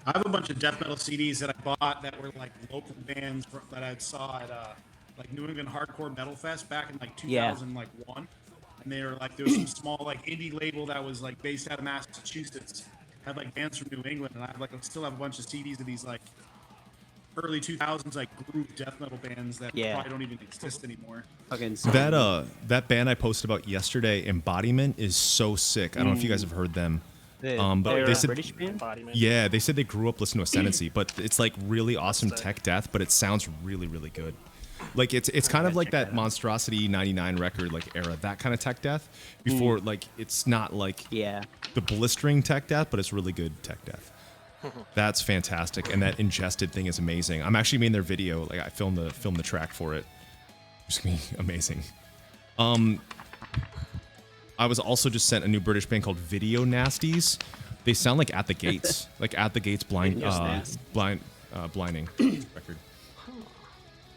have a bunch of death metal CDs that I bought that were like local bands that I saw at like New England Hardcore Metal Fest back in like 2001. And they were like, there was some small like indie label that was like based out of Massachusetts, had like bands from New England, and I still have a bunch of CDs of these like early 2000s like groove death metal bands that probably don't even exist anymore. Fucking That band I posted about yesterday, Embodiment, is so sick. I don't know if you guys have heard them. But they're they a said, British band? Embodiment. yeah, they said they grew up listening to Ascendancy, but it's like really awesome tech death, but it sounds really, really good. Like it's kind of like that Monstrosity 99 record like era, that kind of tech death. Before like it's not like Yeah. the blistering tech death, but it's really good tech death. That's fantastic, and that ingested thing is amazing. I'm actually making their video. Like I filmed the track for it. It's gonna be amazing. I was also just sent a new British band called Video Nasties. They sound like At the Gates, like At the Gates blinding record.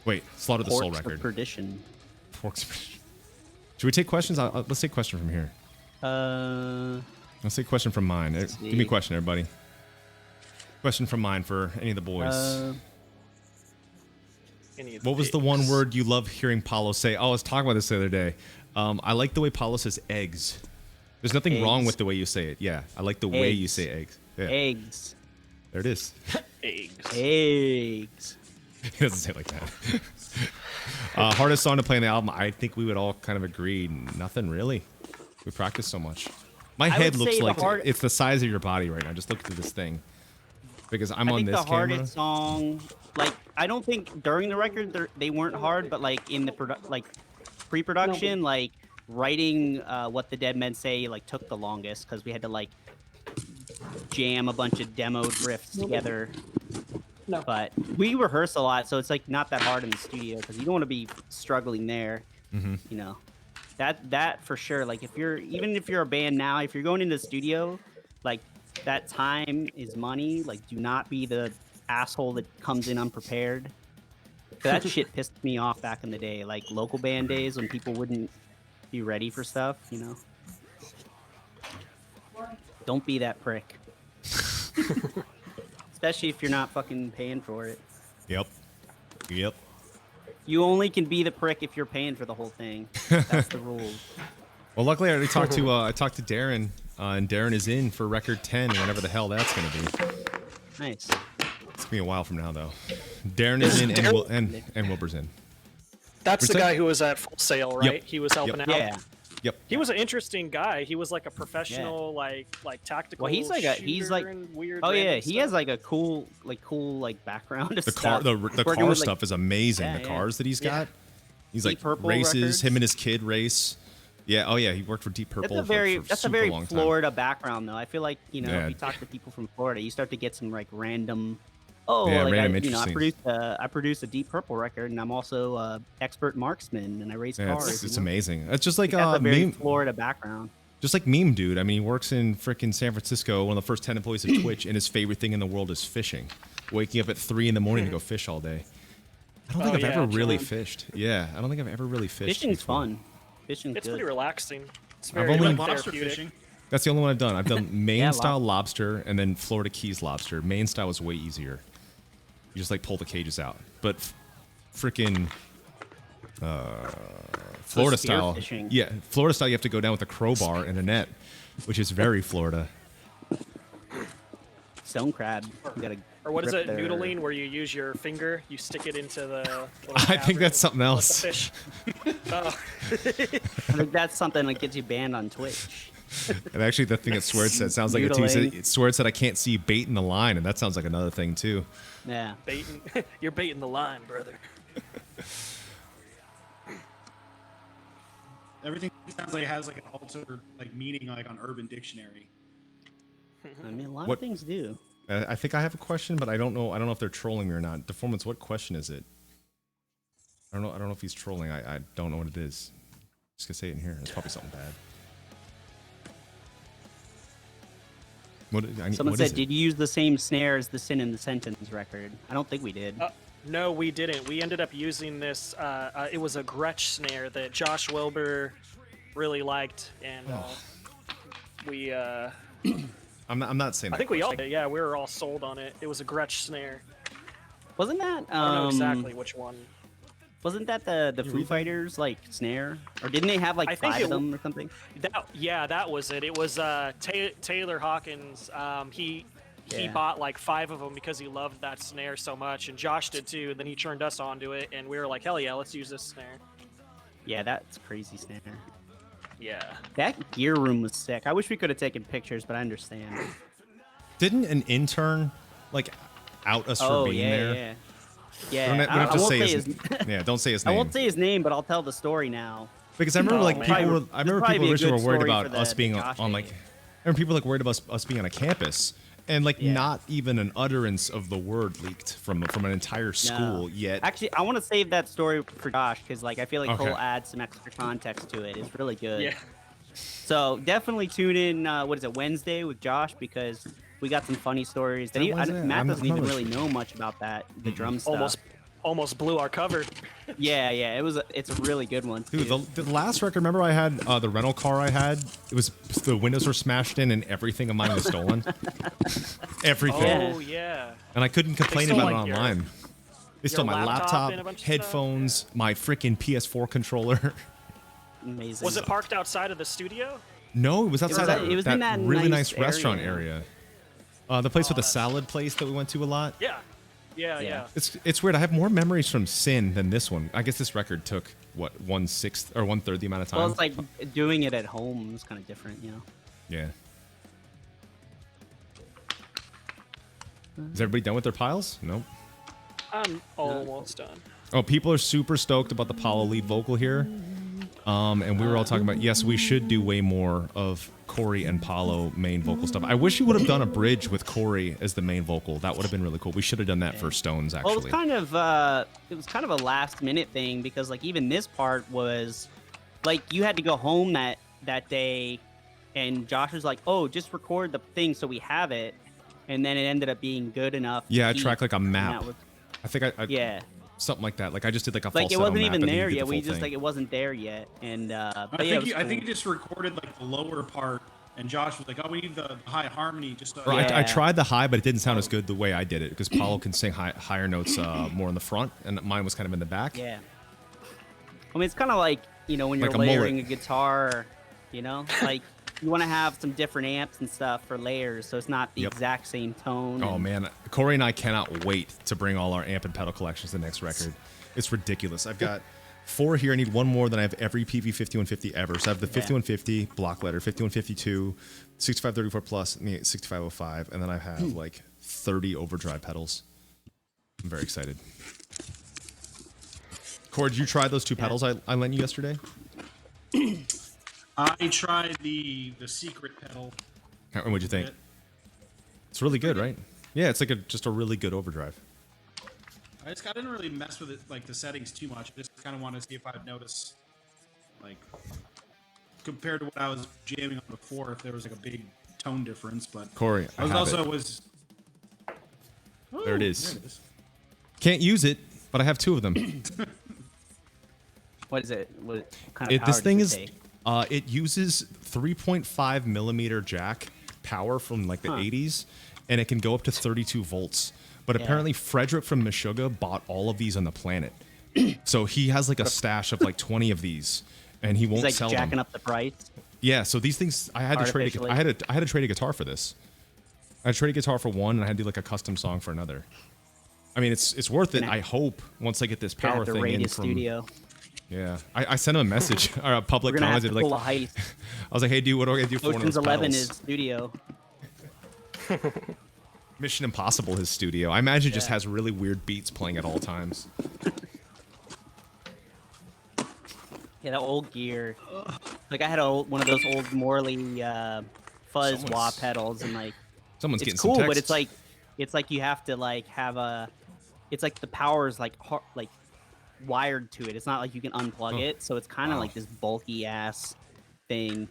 Wait, Slaughter the Soul Porks of record. Perdition. Should we take questions? Let's take a question from here. Let's take a question from mine. Give me a see. question, everybody. Question from mine for any of the boys. Any of the What was the pigs. one word you love hearing Paulo say? Oh, I was talking about this the other day. I like the way Paulo says eggs. There's nothing wrong Eggs. with the way you say it. Yeah, I like the way you Eggs. say eggs. Yeah, Eggs. there it is. Eggs. Eggs. He doesn't say it like that. Hardest song to play on the album, I think we would all kind of agree. Nothing really. We practice so much. My I head would looks say the like hard- it's the size of your body right now. Just look through this thing. Because I'm I on think this the hardest camera. song, like, I don't think during the record they weren't hard, but like in the pre-production, like writing What the Dead Men Say like took the longest, because we had to like jam a bunch of demoed riffs together. No. But we rehearse a lot, so it's like not that hard in the studio, because you don't want to be struggling there. Mm-hmm. You know, that for sure. Like if you're a band now, if you're going into the studio, like that time is money. Like do not be the asshole that comes in unprepared. That shit pissed me off back in the day, like local band days when people wouldn't be ready for stuff. You know, don't be that prick. Especially if you're not fucking paying for it. Yep. You only can be the prick if you're paying for the whole thing. That's the rule. Well, luckily I already talked to Darren, and Darren is in for record 10, whenever the hell that's gonna be. Nice. It's gonna be a while from now, though. Darren is in, and Wilbur's in. That's What's the that? guy who was at Full Sail, right? He was helping out. Yeah. Yep. He was an interesting guy. He was like a professional, like tactical. Well, he's like shooter and weird. oh yeah, random he stuff. has like a cool background of The car, stuff. the Working car with, like, stuff is amazing. Yeah, the yeah. cars that he's got. He's Deep like Purple races. Records. Him and his kid race. Yeah. Oh yeah. He worked for Deep Purple. That's a for that's a super very long time. Florida background though. I feel like Yeah. if you talk to people from Florida, you start to get some like random. Oh, Yeah, like random I interesting. produced a Deep Purple record, and I'm also a expert marksman, and I race Yeah, cars. it's you know? amazing. It's just like That's a very me, Florida background. Just like Meme Dude. I mean, he works in frickin' San Francisco, one of the first 10 employees of Twitch, and his favorite thing in the world is fishing. Waking up at 3 in the morning to go fish all day. I don't think I've ever really fished. Yeah, I don't think I've ever really fished. Fishing's before. fun. Fishing's It's good. pretty relaxing. It's I've very only- like, Lobster therapeutic. fishing. That's the only one I've done. I've done Maine Yeah, style lobster and then Florida Keys lobster. Maine style was way easier. You just like pull the cages out. But frickin' Florida style. spearfishing. Yeah, Florida style you have to go down with a crowbar and a net, which is very Florida. Stone crab. You gotta Or what is grip it, their- noodling, where you use your finger, you stick it into the. little I think cavern that's something and let else. the fish. Oh. I think that's something that gets you banned on Twitch. And actually, the thing that Sword said sounds like it too. Sword said I can't see bait in the line, and that sounds like another thing too. Yeah. Baiting, you're baiting the line, brother. Everything sounds like it has like an alter like meaning like on Urban Dictionary. I mean, a lot What- of things do. I think I have a question, but I don't know. I don't know if they're trolling me or not. Deformance, what question is it? I don't know. I don't know if he's trolling. I don't know what it is. Just gonna say it in here. It's probably something bad. Someone what said, is it? "Did you use the same snare as the Sin in the Sentence record?" I don't think we did. No, we didn't. We ended up using this. It was a Gretsch snare that Josh Wilbur really liked, and we. I'm not saying. I think we all. Yeah, we were all sold on it. It was a Gretsch snare. Wasn't that? I don't know exactly which one. Wasn't that the Foo Fighters like snare? Or didn't they have like I think 5 of it them or something? That was it. It was Taylor Hawkins. He Yeah. bought like 5 of them because he loved that snare so much, and Josh did too. And then he turned us onto it, and we were like, hell yeah, let's use this snare. Yeah, that's crazy snare. Yeah. That gear room was sick. I wish we could have taken pictures, but I understand. Didn't an intern like out us for being there? yeah. We Yeah, don't, we don't have to won't say his, his. Yeah, don't say his I name. won't say his name, but I'll tell the story now. Because I remember Oh, like man. people were. I remember probably people be a originally good were worried story about for the us being Josh on like. thing. I remember people like worried about us being on a campus, and like Yeah. not even an utterance of the word leaked from an entire school yet. Actually, I want to save that story for Josh because like I feel like Okay. he'll add some extra context to it. It's really good. Yeah. So definitely tune in. What is it, Wednesday with Josh, because we got some funny stories that Is that Wednesday? Matt I'm doesn't not even really really sure. know much about that. The drum stuff. Almost blew our cover. Yeah. It's a really good one. Dude, too. the last record, remember I had the rental car I had? It was, the windows were smashed in and everything of mine was stolen. Everything. Oh yeah. And I couldn't complain stole, about it like, your- online. They stole my laptop laptop, and a bunch of headphones, my freaking PS4 controller. Amazing. Was it parked outside of the studio? No, it was outside was- it was in that really nice nice restaurant area. area. The place with the that's- salad place that we went to a lot. Yeah. Yeah. Yeah. It's weird. I have more memories from Sin than this one. I guess this record took what 1/6 or 1/3 the amount of time. Well, it's like doing it at home is kind of different, you know. Yeah. Is everybody done with their piles? Nope. I'm almost done. Oh, people are super stoked about the Paulo lead vocal here. And we were all talking about, yes, we should do way more of Corey and Paulo main vocal stuff. I wish you would have done a bridge with Corey as the main vocal. That would have been really cool. We should have done that for Stones, actually. Well, it was kind of a last minute thing because like even this part was like you had to go home that day, and Josh was like, "Oh, just record the thing so we have it," and then it ended up being good enough. to Yeah, I keep, tracked like a and map. that was- I think I yeah, something like that. Like I just did like a like it falsetto wasn't map even and then you there did yet. the We full just thing. like it wasn't there yet, and I but yeah, it think was I think cool. you just recorded like the lower part, and Josh was like, "Oh, we need the high harmony." Just Or I Yeah. tried the high, but it didn't sound as good the way I did it because Paulo can sing higher notes more in the front, and mine was kind of in the back. Yeah. I mean, it's kind of like, you know, when you're Like a mullet. layering a guitar, you know, like you want to have some different amps and stuff for layers, so it's not the Yep. exact same tone. Oh and- man, Corey and I cannot wait to bring all our amp and pedal collections to the next record. It's ridiculous. I've got 4 here. I need 1 more than I have every PV 5150 ever. So I have the 5150 block letter, 5152, 6534 plus, and the 6505, and then I have like 30 overdrive pedals. I'm very excited. Corey, did you try those 2 pedals I lent you yesterday? I tried the secret pedal. And what'd you think? It's really good, right? Yeah, it's like just a really good overdrive. I didn't really mess with it like the settings too much. I just kind of want to see if I'd notice like compared to what I was jamming on before, if there was like a big tone difference. But Corey, I was have also it. was. Oh, There it is. There it is. Can't use it, but I have 2 of them. What is it? What kind of power This thing does is, it take? it uses 3.5 millimeter jack power from like the 80s, and it can go up to 32 volts. But Yeah. apparently, Frederick from Meshuggah bought all of these on the planet, so he has like a stash of like 20 of these, and he won't He's like sell jacking them. up the price. Yeah, so these things I had to trade. Artificially. I had to trade a guitar for this. I had to trade a guitar for one, and I had to do like a custom song for another. I mean, it's worth it. Gonna- I hope once I get this Gonna power have to thing raid in his from. studio. Yeah, I sent him a message or a public We're gonna have comment. to Like, pull a heist. I was like, hey, dude, what do I gotta do for one of Ocean's those 11 pedals? is studio. Mission Impossible, his studio. I imagine it just Yeah. has really weird beats playing at all times. Yeah, that old gear. Like I had one of those old Morley fuzz wah Someone's- pedals, and like Someone's it's getting cool, some but texts. it's like you have to like have a. It's like the power is like wired to it. It's not like you can unplug Oh. it, so it's kind of Wow. like this bulky ass thing.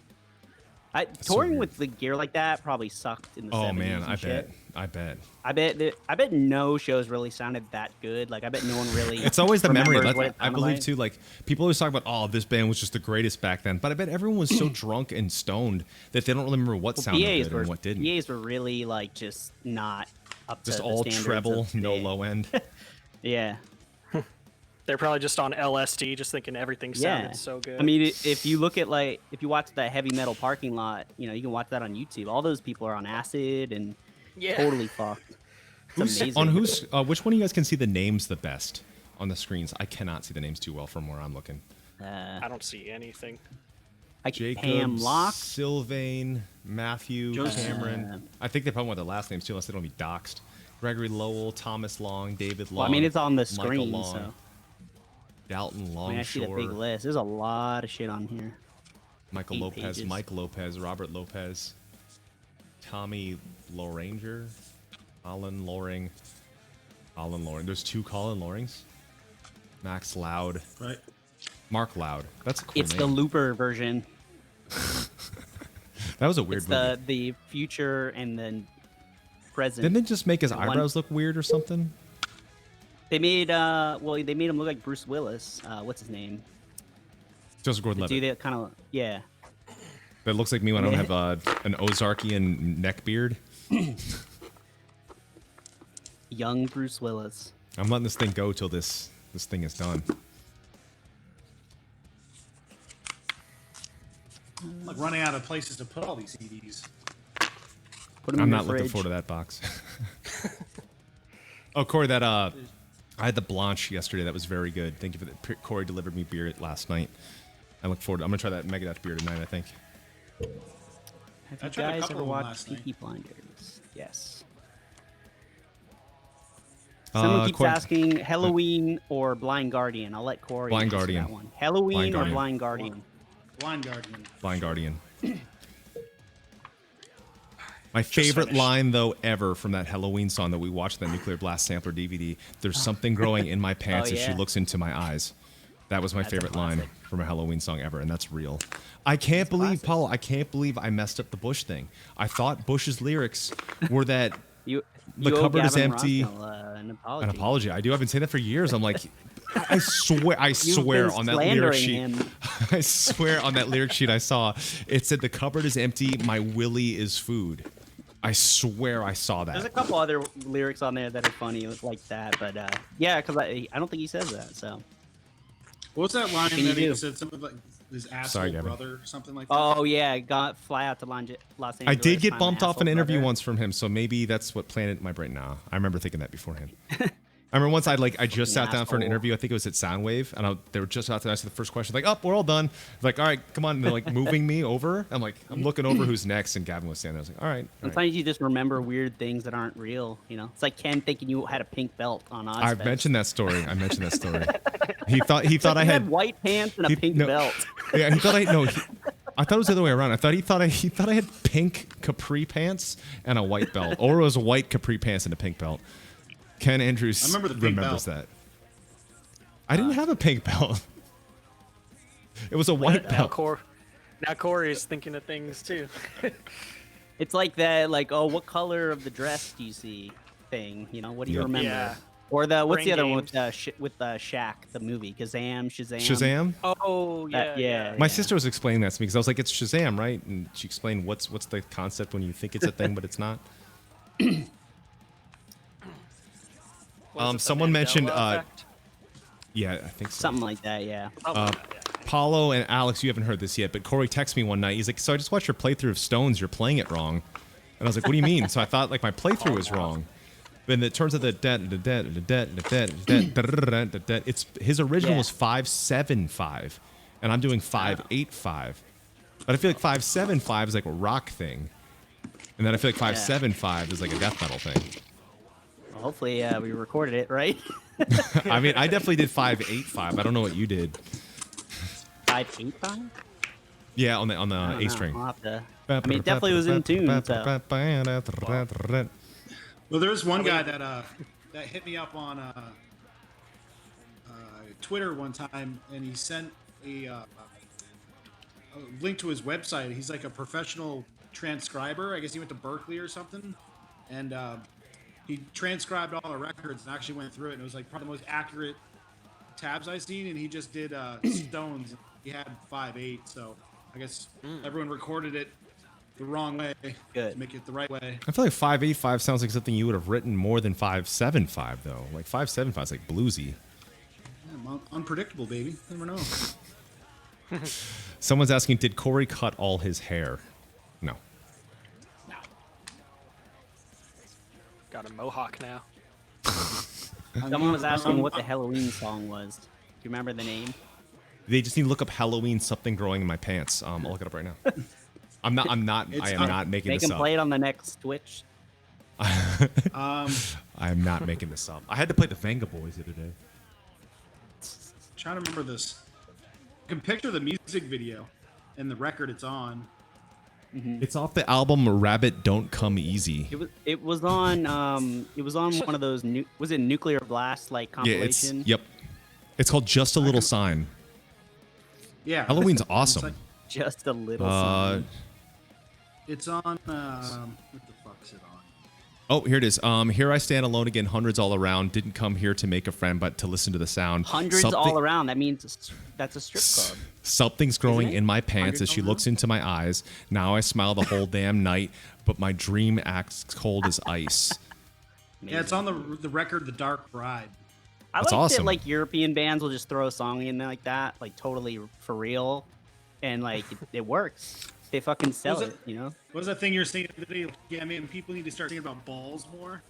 so Touring weird. with the gear like that probably sucked in the 70s. Oh man, and I shit. bet. I bet. I bet no shows really sounded that good. Like I bet no one really. It's always the memory. remembers what it I sounded believe like. too. Like people always talk about, oh, this band was just the greatest back then. But I bet everyone was so drunk and stoned that they don't really remember what sounded PAs good were and what didn't. PAs were really like just not up Just to the all standards treble, of no today. low end. Yeah. They're probably just on LSD, just thinking everything sounded Yeah. so good. I mean, if you look at if you watch that heavy metal parking lot, you know, you can watch that on YouTube. All those people are on acid and yeah. totally fucked. It's amazing. Which one of you guys can see the names the best on the screens? I cannot see the names too well from where I'm looking. I don't see anything. Jacob, Ham Lock. Sylvain, Matthew, Joseph. Cameron. I think they probably want their last names too, unless they don't be doxxed. Gregory Lowell, Thomas Long, David Long. Well, I mean, it's on the Michael screen, Long, so Dalton I mean, I see the big Longshore, list. There's a lot of shit on here. Michael 8 Lopez, pages. Mike Lopez, Robert Lopez, Tommy Loranger, Colin Loring. There's 2 Colin Lorings. Max Loud, Right. Mark Loud. That's a cool It's name. the Looper version. That was a weird It's movie. the future and then present. Didn't they just make his One- eyebrows look weird or something? They made they made him look like Bruce Willis. What's his name? Joseph The Gordon-Levitt. dude that kind of yeah. That looks like me when I don't have an Ozarkian neck beard. Young Bruce Willis. I'm letting this thing go till this thing is done. I'm like running out of places to put all these CDs. Put him I'm in not your looking fridge. forward to that box. Oh, Corey, that I had the Blanche yesterday. That was very good. Thank you for that. Corey delivered me beer last night. I look forward. I'm gonna try that Megadeth beer tonight. I think. Have I you tried a guys couple ever of them watched last night. Peaky Blinders? Yes. Someone keeps Corey- asking Halloween or Blind Guardian. I'll let Corey Blind answer Guardian. that one. Halloween Blind or Guardian. Blind Guardian? Blind Guardian. Blind Guardian. My favorite finished. line though ever from that Halloween song that we watched that Nuclear Blast sampler DVD. There's something growing in my pants as she yeah. looks into my eyes. That was my That's a favorite line classic. from a Halloween song ever, and that's real. I can't believe, classic. Paul. I can't believe I messed up the Bush thing. I thought Bush's lyrics were that You, The you owe cupboard is Gavin empty. Rossdale, an apology. an apology. I do. I've been saying that for years. I'm like, I swear been on that lyric slandering sheet. him. I swear on that lyric sheet I saw, it said the cupboard is empty, my willy is food. I swear I saw There's a that. couple other lyrics on there that are funny like that, but yeah, because I don't think he says that. So. What was that line Can you that he do? said something like his asshole Sorry, Gavin. brother or something like that? Oh yeah, got fly out to Los Angeles. I did get find my bumped off an asshole interview brother. once from him, so maybe that's what planted my brain. Now I remember thinking that beforehand. I remember once I just sat down for an asshole. interview. I think it was at Soundwave, and they were just about to answer the first question. Like, oh, we're all done. Like, all right, come on. And they're like moving me over. I'm looking over who's next, and Gavin was standing there. I was like, all right. All right. Sometimes you just remember weird things that aren't real. You know, it's like Ken thinking you had a pink belt on Ozfest. I've mentioned that story. I mentioned that story. He thought I You had white pants and a he- pink no. belt. Yeah, he thought I no. I thought it was the other way around. I thought he thought I had pink capri pants and a white belt, or it was white capri pants and a pink belt. Ken Andrews I remember the pink remembers belt. that. I didn't have a pink belt. It was a white Now, belt. Now Corey's thinking of things too. It's like that, like, oh, what color of the dress do you see thing? You know, what do you Yep. remember? Yeah. Or the what's Brain the other one games. with Shaq, the movie, Shazam. Shazam. Oh yeah, yeah. My sister was explaining that to me because I was like, "It's Shazam, right?" And she explained what's the concept when you think it's a thing but it's not. Was it the Someone mentioned, Mandela effect? Yeah, I think so. Something like that, yeah. Something like that, yeah. Paulo and Alex, you haven't heard this yet, but Corey texted me one night. He's like, "So I just watched your playthrough of Stones. You're playing it wrong." And I was like, "What do you mean?" So I thought like my playthrough was wrong. But in terms of the it's his original was 575, and I'm doing 585. But I feel like 575 is like a rock thing, and then I feel like 575 is like a death metal thing. Well, hopefully, we recorded it right. I mean, I definitely did 585. I don't know what you did. 585. Yeah, on the I don't A know. string. I'll have to. I mean, it definitely was in tune. So. Well, there's one guy that hit me up on Twitter one time, and he sent a link to his website. He's like a professional transcriber. I guess he went to Berkeley or something, and he transcribed all the records and actually went through it. And it was like probably the most accurate tabs I've seen. And he just did Stones. He had 5/8, so I guess everyone recorded it the wrong way Good. to make it the right way. I feel like 585 sounds like something you would have written more than 575, though. Like 575 is like bluesy. Yeah, unpredictable, baby. Never know. Someone's asking, did Corey cut all his hair? No. Got a mohawk now. Someone was asking what the Halloween song was. Do you remember the name? They just need to look up Halloween something growing in my pants. I'll look it up right now. I am not making Make this him up. play it on the next Twitch. I am not making this up. I had to play the Venga Boys the other day. Trying to remember this. You can picture the music video and the record it's on. It's off the album Rabbit Don't Come Easy. It was on one of those was it Nuclear Blast like Yeah, compilation? yep. It's called Just a Little Sign. Yeah. Halloween's It's awesome. like- Just a little song. It's on. What the fuck's it on? Oh, here it is. Here I stand alone again, hundreds all around. Didn't come here to make a friend, but to listen to the sound. Hundreds all around. That means that's a strip club. Something's growing Isn't it? in my pants as she looks into my eyes. Now I smile the whole damn night, but my dream acts cold as ice. Yeah, it's on the record, The Dark Bride. I That's like awesome. that like European bands will just throw a song in there like that, like totally for real, and like it works. They fucking sell Was it, you know? What was that thing you were saying today? Yeah, man, people need to start thinking about balls more.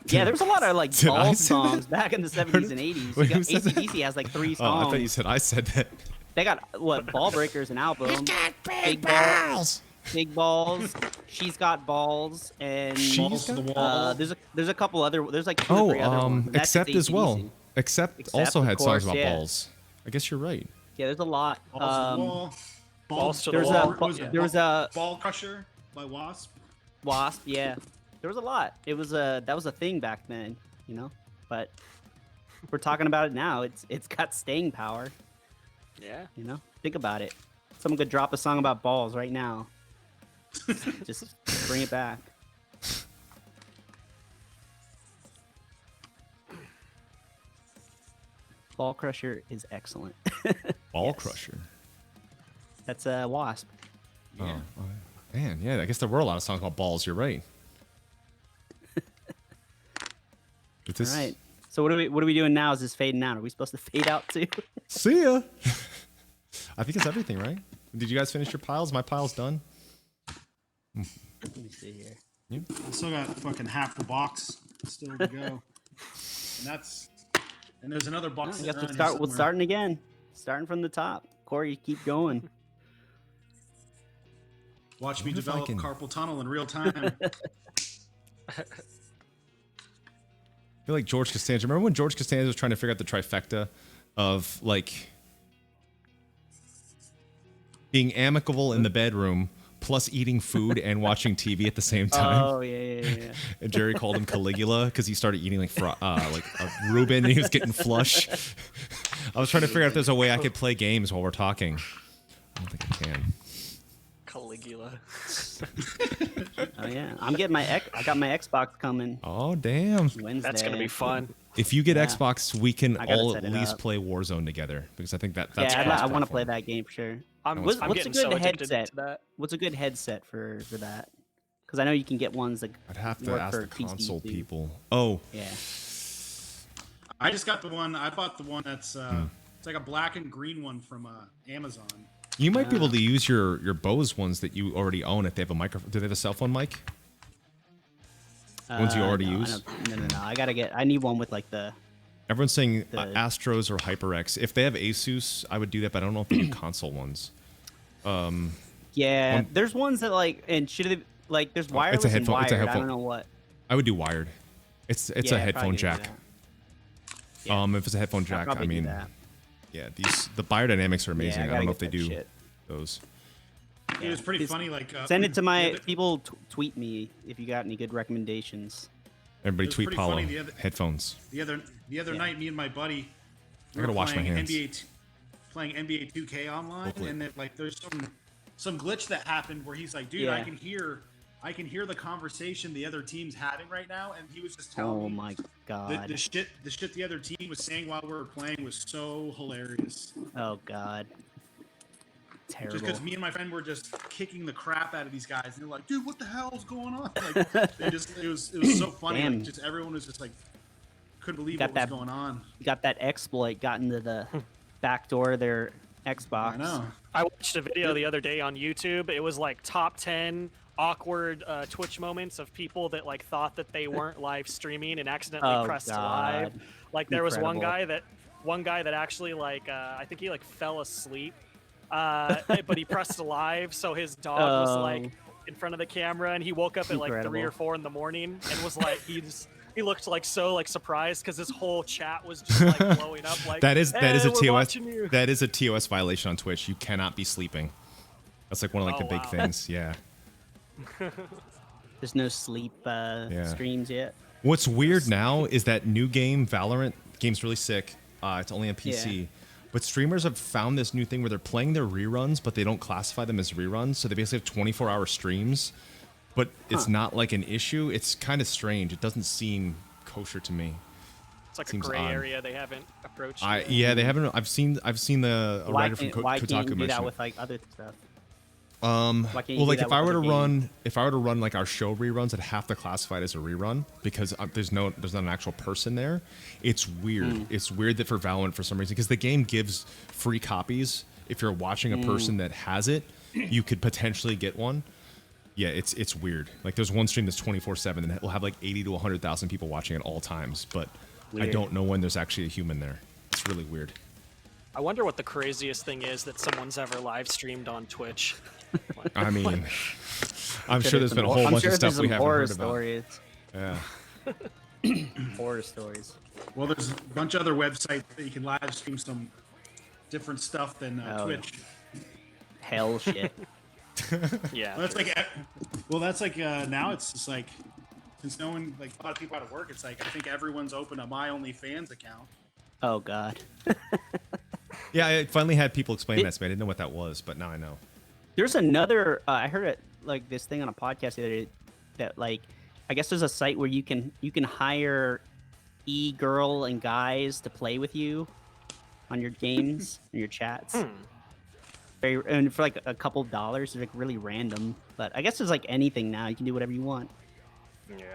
Yeah, there was a lot of like Did I balls say that? songs back in the 70s and 80s. Wait, You got, who said that? AC/DC has like 3 Oh, songs. I thought you said I said that. They got what? Ball Breakers, an album. Big balls. Big balls. She's got balls, and Balls to the wall. there's a couple other. There's like 2 or 3 other ones. That's Accept just as well. AC/DC. Accept Accept, also of had course, songs about yeah. balls. I guess you're right. Yeah, there's a lot. Balls to the wall. Balls to the There's wall. a What was it? there was a Ball Crusher by Wasp. Wasp. Yeah, there was a lot. It was that was a thing back then, you know. But we're talking about it now. It's got staying power. Yeah. You know, think about it. Someone could drop a song about balls right now. Just bring it back. Ball Crusher is excellent. Ball Yes. Crusher. That's a Wasp. Oh, man, yeah. I guess there were a lot of songs about balls. You're right. But this, All right. So what are we doing now? Is this fading out? Are we supposed to fade out too? See ya. I think it's everything, right? Did you guys finish your piles? My pile's done. Let me see here. I still got fucking half the box still to go. And there's another box. I guess around here we're somewhere. starting again. Starting from the top. Corey, keep going. Watch me What if I develop can- carpal tunnel in real time. I feel like George Costanza. Remember when George Costanza was trying to figure out the trifecta of like being amicable in the bedroom plus eating food and watching TV at the same time? Oh yeah. And Jerry called him Caligula because he started eating like a Reuben and he was getting flush. I was trying to figure out if there's a way I could play games while we're talking. I don't think I can. Caligula. Oh yeah, I got my Xbox coming Oh damn! Wednesday. That's gonna be fun. If you get Yeah. Xbox, we can I gotta all set at it least up. play Warzone together because I think that's Yeah, I want to cross-platform. play that game for sure. I'm What's a getting good so addicted headset? to that. What's a good headset for that? Because I know you can get ones that I'd have to work ask for the PC console too. people. Oh, Yeah. I just got the one. I bought the one that's it's like a black and green one from Amazon. you might be able to use your Bose ones that you already own if they have a microphone. Do they have a cell phone mic? Ones you already no, use? No. I need one with like the. Everyone's saying The- Astros or HyperX. If they have Asus, I would do that, but I don't know if they do console ones. Yeah, One- there's ones that like and should have like there's wireless and headphone- wired. it's a I headphone. don't know what. I would do wired. It's Yeah, a I'd headphone probably do jack. that. Yeah. If it's a headphone I'd jack, I probably do mean, that. yeah, the biodynamics are amazing. Yeah, I don't know if gotta they get do that shit. those. It was pretty Just funny. Like Send it to my the other- people. Tweet me if you got any good recommendations. Everybody was tweet pretty Paulo funny the other- headphones. The other Yeah. night, me and my buddy, I gotta wash my hands. Playing NBA 2K online, Hopefully. and like there's some glitch that happened where he's like, dude, Yeah. I can hear the conversation the other team's having right now, and he was just telling Oh me my the god. shit the other team was saying while we were playing was so hilarious. Oh god. Just Terrible. because me and my friend were just kicking the crap out of these guys, and they're like, "Dude, what the hell's going on?" Like, it was so funny. Damn. Like, just everyone was just like, couldn't believe Got what was that- going on. Got that exploit. Got into the back door of their Xbox. I know. I watched a video the other day on YouTube. It was like top 10 awkward Twitch moments of people that like thought that they weren't live streaming and accidentally Oh, pressed God. live. Like there was Incredible. one guy that actually like I think he like fell asleep, but he pressed live, so his dog was Oh. like in front of the camera, and he woke up at like 3 or Incredible. 4 in the morning and was like he looked like so like surprised because his whole chat was just like blowing up like That is "Hey, a we're TOS. watching you." That is a TOS violation on Twitch. You cannot be sleeping. That's like one of like Oh, the big wow. things. Yeah. There's no sleep streams yet. What's weird now is that new game, Valorant, game's really sick. It's only on PC. Yeah. But streamers have found this new thing where they're playing their reruns, but they don't classify them as reruns. So they basically have 24-hour streams, but it's not like an issue. It's kind of strange. It doesn't seem kosher to me. It's like a Seems gray odd. area they haven't approached. yet. Yeah, they haven't. I've seen the a Why writer from can't, why Kotaku can't you do mention that it. with like other stuff? Well, Why can't you do like that if I with were to other games? run like our show reruns, I'd have to classify it as a rerun because there's not an actual person there. It's weird. Hmm. It's weird that for Valorant for some reason because the game gives free copies. If you're watching a person Hmm. that has it, you could potentially get one. Yeah, it's weird. Like there's one stream that's 24/7 and it will have like 80 to 100,000 people watching at all times, but I Weird. don't know when there's actually a human there. It's really weird. I wonder what the craziest thing is that someone's ever live streamed on Twitch. I mean, I'm sure there's been a whole I'm bunch sure of stuff there's we some haven't horror heard about. stories. Yeah. Horror stories. Well, there's a bunch of other websites that you can live stream some different stuff than Oh. Twitch. Hell shit. Yeah. Well, that's like now it's just like since no one like a lot of people out of work, it's like I think everyone's opened a My OnlyFans account. Oh god. Yeah, I finally had people explain It- that to me. I didn't know what that was, but now I know. There's another. I heard it like this thing on a podcast the other day that like I guess there's a site where you can hire girl and guys to play with you on your games and your chats. Very and for like a couple dollars, it's like really random. But I guess there's like anything now. You can do whatever you want. Yeah.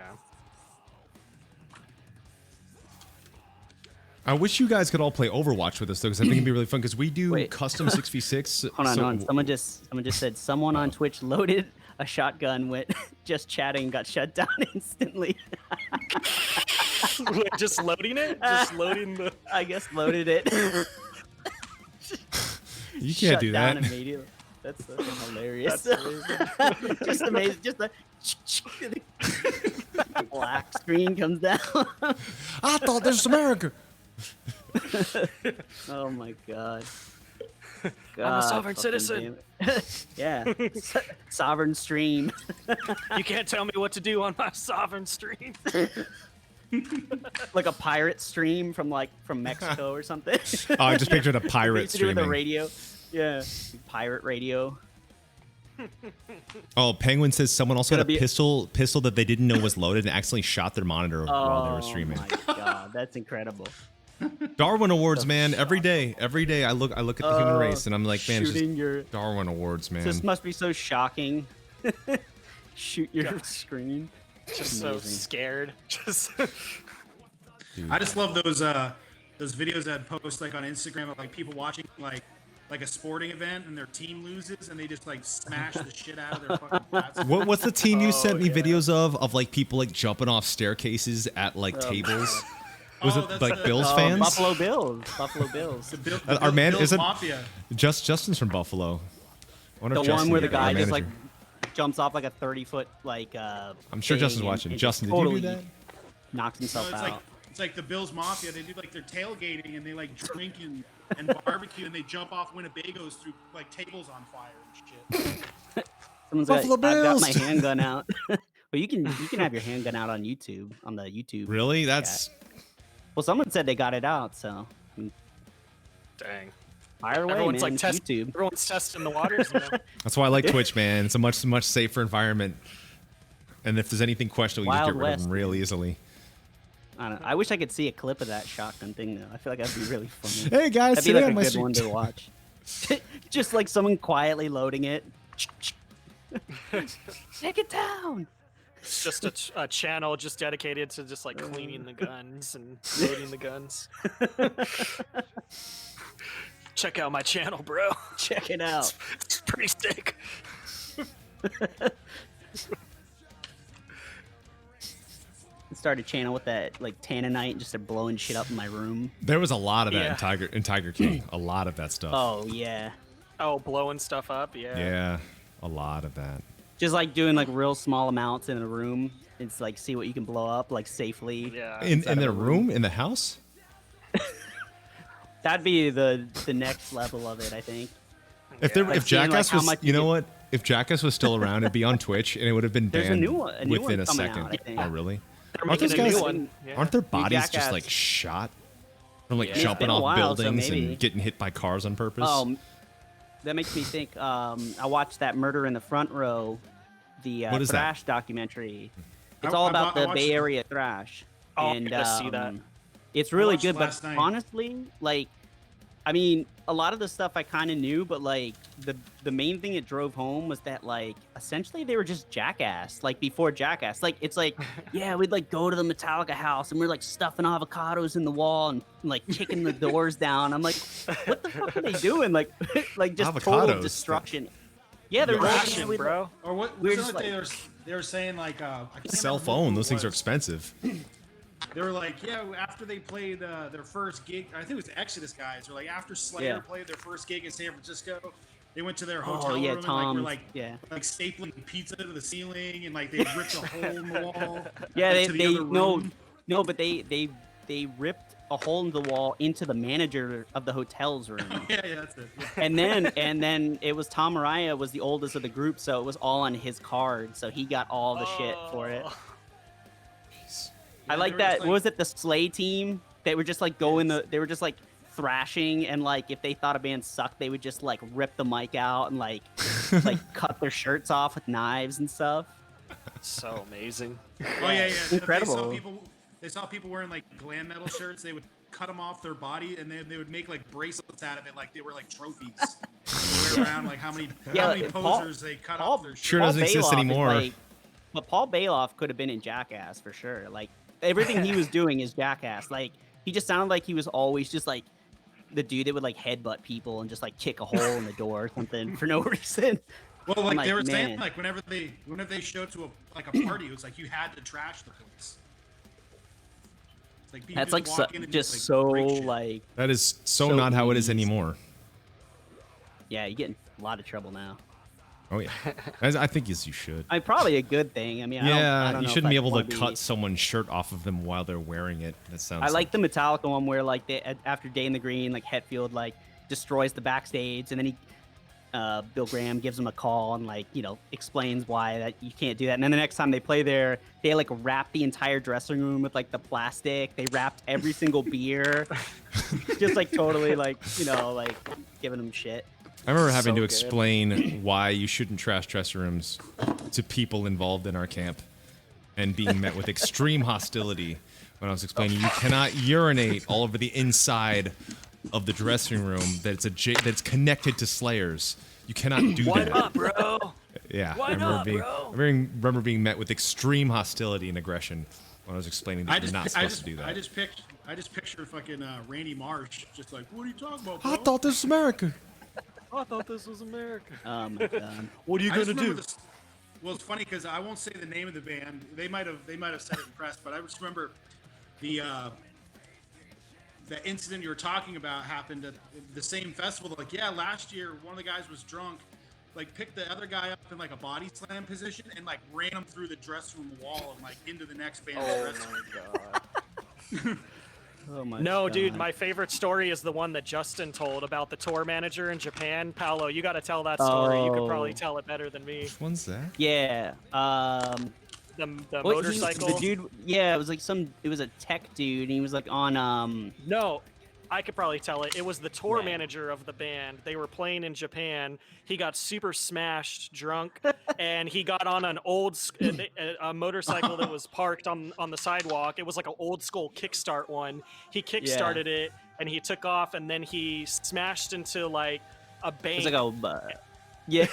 I wish you guys could all play Overwatch with us though, because I think it'd be really fun. Because we do Wait. custom 6v6. Hold on, so- hold on. Someone just said someone on Twitch loaded a shotgun with just chatting got shut down instantly. Wait, just loading it? Just loading the. I guess loaded it. You can't shut do down that. immediately. That's fucking hilarious. That's amazing. Just amazing. Just a black screen comes down. I thought this was America. Oh my god. I'm a sovereign fucking citizen. damn it. Yeah. Sovereign stream. You can't tell me what to do on my sovereign stream. Like a pirate stream from Mexico or something. Oh, I just pictured a They pirate used to do with streaming. the radio. Yeah. Pirate radio. Oh, Penguin says someone also had Gonna a be- pistol that they didn't know was loaded and accidentally shot their monitor while they were streaming. Oh my god, that's incredible. Darwin Awards, man. Every day I look at the human race and I'm like, man, it's shooting just your. Darwin Awards, man. This must be so shocking. Shoot your screen. Just so Amazing. scared. Just I just love those videos that post like on Instagram of like people watching like a sporting event and their team loses and they just like smash the shit out of their fucking bats. What's the team you sent me yeah. videos of like people like jumping off staircases at like tables? Was it that's like the- Bills fans? Buffalo Bills. Buffalo Bills. The Our man Bills isn't Mafia. Justin's from Buffalo. I wonder The if one Justin- where the our guy just like manager. jumps off like a 30-foot like. I'm sure thing Justin's and- watching. and Justin, just did you do totally that? Knocks No, himself it's out. like it's like the Bills Mafia. They do like their tailgating and they like drink and barbecue and they jump off Winnebagos through like tables on fire and shit. Someone's Buffalo like, I've got my Bills. handgun out. But you can have your handgun out on YouTube on the YouTube. Really? That's Well, someone said they got it out, so dang. fire away, Everyone's man. like It's YouTube. Everyone's testing the waters. You know? that's why I like Twitch, man. It's a much safer environment. And if there's anything questionable, you just Wild get rid of West, them real man. easily. I don't know. I wish I could see a clip of that shotgun thing though. I feel like that'd be really funny. Hey guys, That'd be today like on a my good stream. one to watch. Just like someone quietly loading it. Take it down. It's just a channel just dedicated to just like cleaning the guns and loading the guns. Check out my channel, bro. Check it out. It's pretty sick. Start a channel with that like Tannanite and just start blowing shit up in my room. There was a lot of that Yeah. in Tiger King. A lot of that stuff. Oh yeah. Oh, blowing stuff up. Yeah. Yeah, a lot of that. Just like doing like real small amounts in a room. It's like see what you can blow up like safely. Yeah. In Inside their of a room, in the house. That'd be the next level of it, I think. If Yeah. if seeing, like, Jackass how was, much you you know can- what? If Jackass was still around, it'd be on Twitch, and it would have been There's a banned new one within a coming second. out, I think. Oh, really? They're Aren't those making a guys? new one. Yeah. Aren't their bodies just Jackass. like shot from like Yeah. It's jumping been a off while, so buildings maybe. and getting hit by cars on purpose? Oh, that makes me think. I watched that Murder in the Front Row, the What is that? thrash documentary. It's I- all I about wa- I the watched Bay it. Area thrash. Oh, I'm and gonna see that. It's really watched good, it but last night. honestly, like, I mean, a lot of the stuff I kind of knew, but like the main thing it drove home was that like essentially they were just Jackass, like before Jackass. Like it's like, yeah, we'd like go to the Metallica house and we're like stuffing avocados in the wall and like kicking the doors down. I'm like, what the fuck are they doing? Like, like just total Avocados? destruction. Yeah, they're Ration, like, bro. Or what? We're Wasn't just it like- they were saying like I can't Cell remember who phone. it Those things are was. expensive. They were like, yeah, after they played their first gig, I think it was the Exodus guys, or like after Slayer Yeah. played their first gig in San Francisco, they went to their hotel Oh yeah, room and Tom. like were like Yeah. like stapling pizza to the ceiling and like they ripped a hole in the wall. Yeah, into the other room. no, but they ripped a hole in the wall into the manager of the hotel's room. Yeah, that's it. Yeah. and then it was Tom Araya was the oldest of the group, so it was all on his card, so he got all the shit for it. Oh. I Yeah, like they were that. just What was it the Slay team? They were just like they were just like thrashing, and like if they thought a band sucked, they would just like rip the mic out and like cut their shirts off with knives and stuff. So amazing. Oh yeah, yeah. Incredible. They saw people wearing like glam metal shirts. They would cut them off their body and then they would make like bracelets out of it, like they were like trophies. Wear around like how many Paul- posers they cut Paul- off their Sure shirt. doesn't exist Bailoff is, anymore. like- but Paul Bailoff could have been in Jackass for sure. Like everything he was doing is Jackass. Like he just sounded like he was always just like the dude that would like headbutt people and just like kick a hole in the door or something for no reason. Well, like I'm they like, were saying, man. like whenever they showed to a party, it was like you had to trash the place. It's like people That's like just so, walk in and just like, so break shit. like That is so So not how it is easy. anymore. yeah, you get in a lot of trouble now. Oh yeah, I think yes, you should. I mean, probably a good thing. I mean, I Yeah, don't you know if shouldn't be I'd able to wanna cut someone's shirt off of them while they're wearing it. That sounds. I like the Metallica one where like after Day in the Green, like Hetfield like destroys the backstage, and then he Bill Graham gives him a call and like explains why that you can't do that. And then the next time they play there, they like wrap the entire dressing room with like the plastic. They wrapped every single beer, just like totally like like giving them shit. I remember having So to good. explain why you shouldn't trash dressing rooms to people involved in our camp, and being met with extreme hostility when I was explaining you cannot urinate all over the inside of the dressing room. That's connected to Slayers. You cannot do Why that. not, bro? Yeah, Why I remember not, being, bro? I remember being met with extreme hostility and aggression when I was explaining that you're not supposed to do that. I just picture fucking Randy Marsh, just like, what are you talking about, bro? I thought this was America. I thought this was America. Oh my god. What are you I just gonna do? remember this. Well, it's funny because I won't say the name of the band. They might have said it in press, but I just remember the incident you were talking about happened at the same festival. Like, yeah, last year one of the guys was drunk, like picked the other guy up in like a body slam position and like ran him through the dressing room wall and like into the next band's dressing room. God. Oh my No, god. dude, my favorite story is the one that Justin told about the tour manager in Japan. Paolo, you got to tell that story. You could probably Oh. tell it better than me. Which one's that? Yeah. The What, motorcycle. the dude. Yeah, it was like it was a tech dude, and he was like on No, I could probably tell it. It was the tour Yeah. manager of the band. They were playing in Japan. He got super smashed drunk, and he got on an a motorcycle that was parked on the sidewalk. It was like an old school kickstart one. He kickstarted it, and he took off, and then he smashed into like a It bank. was like a yeah.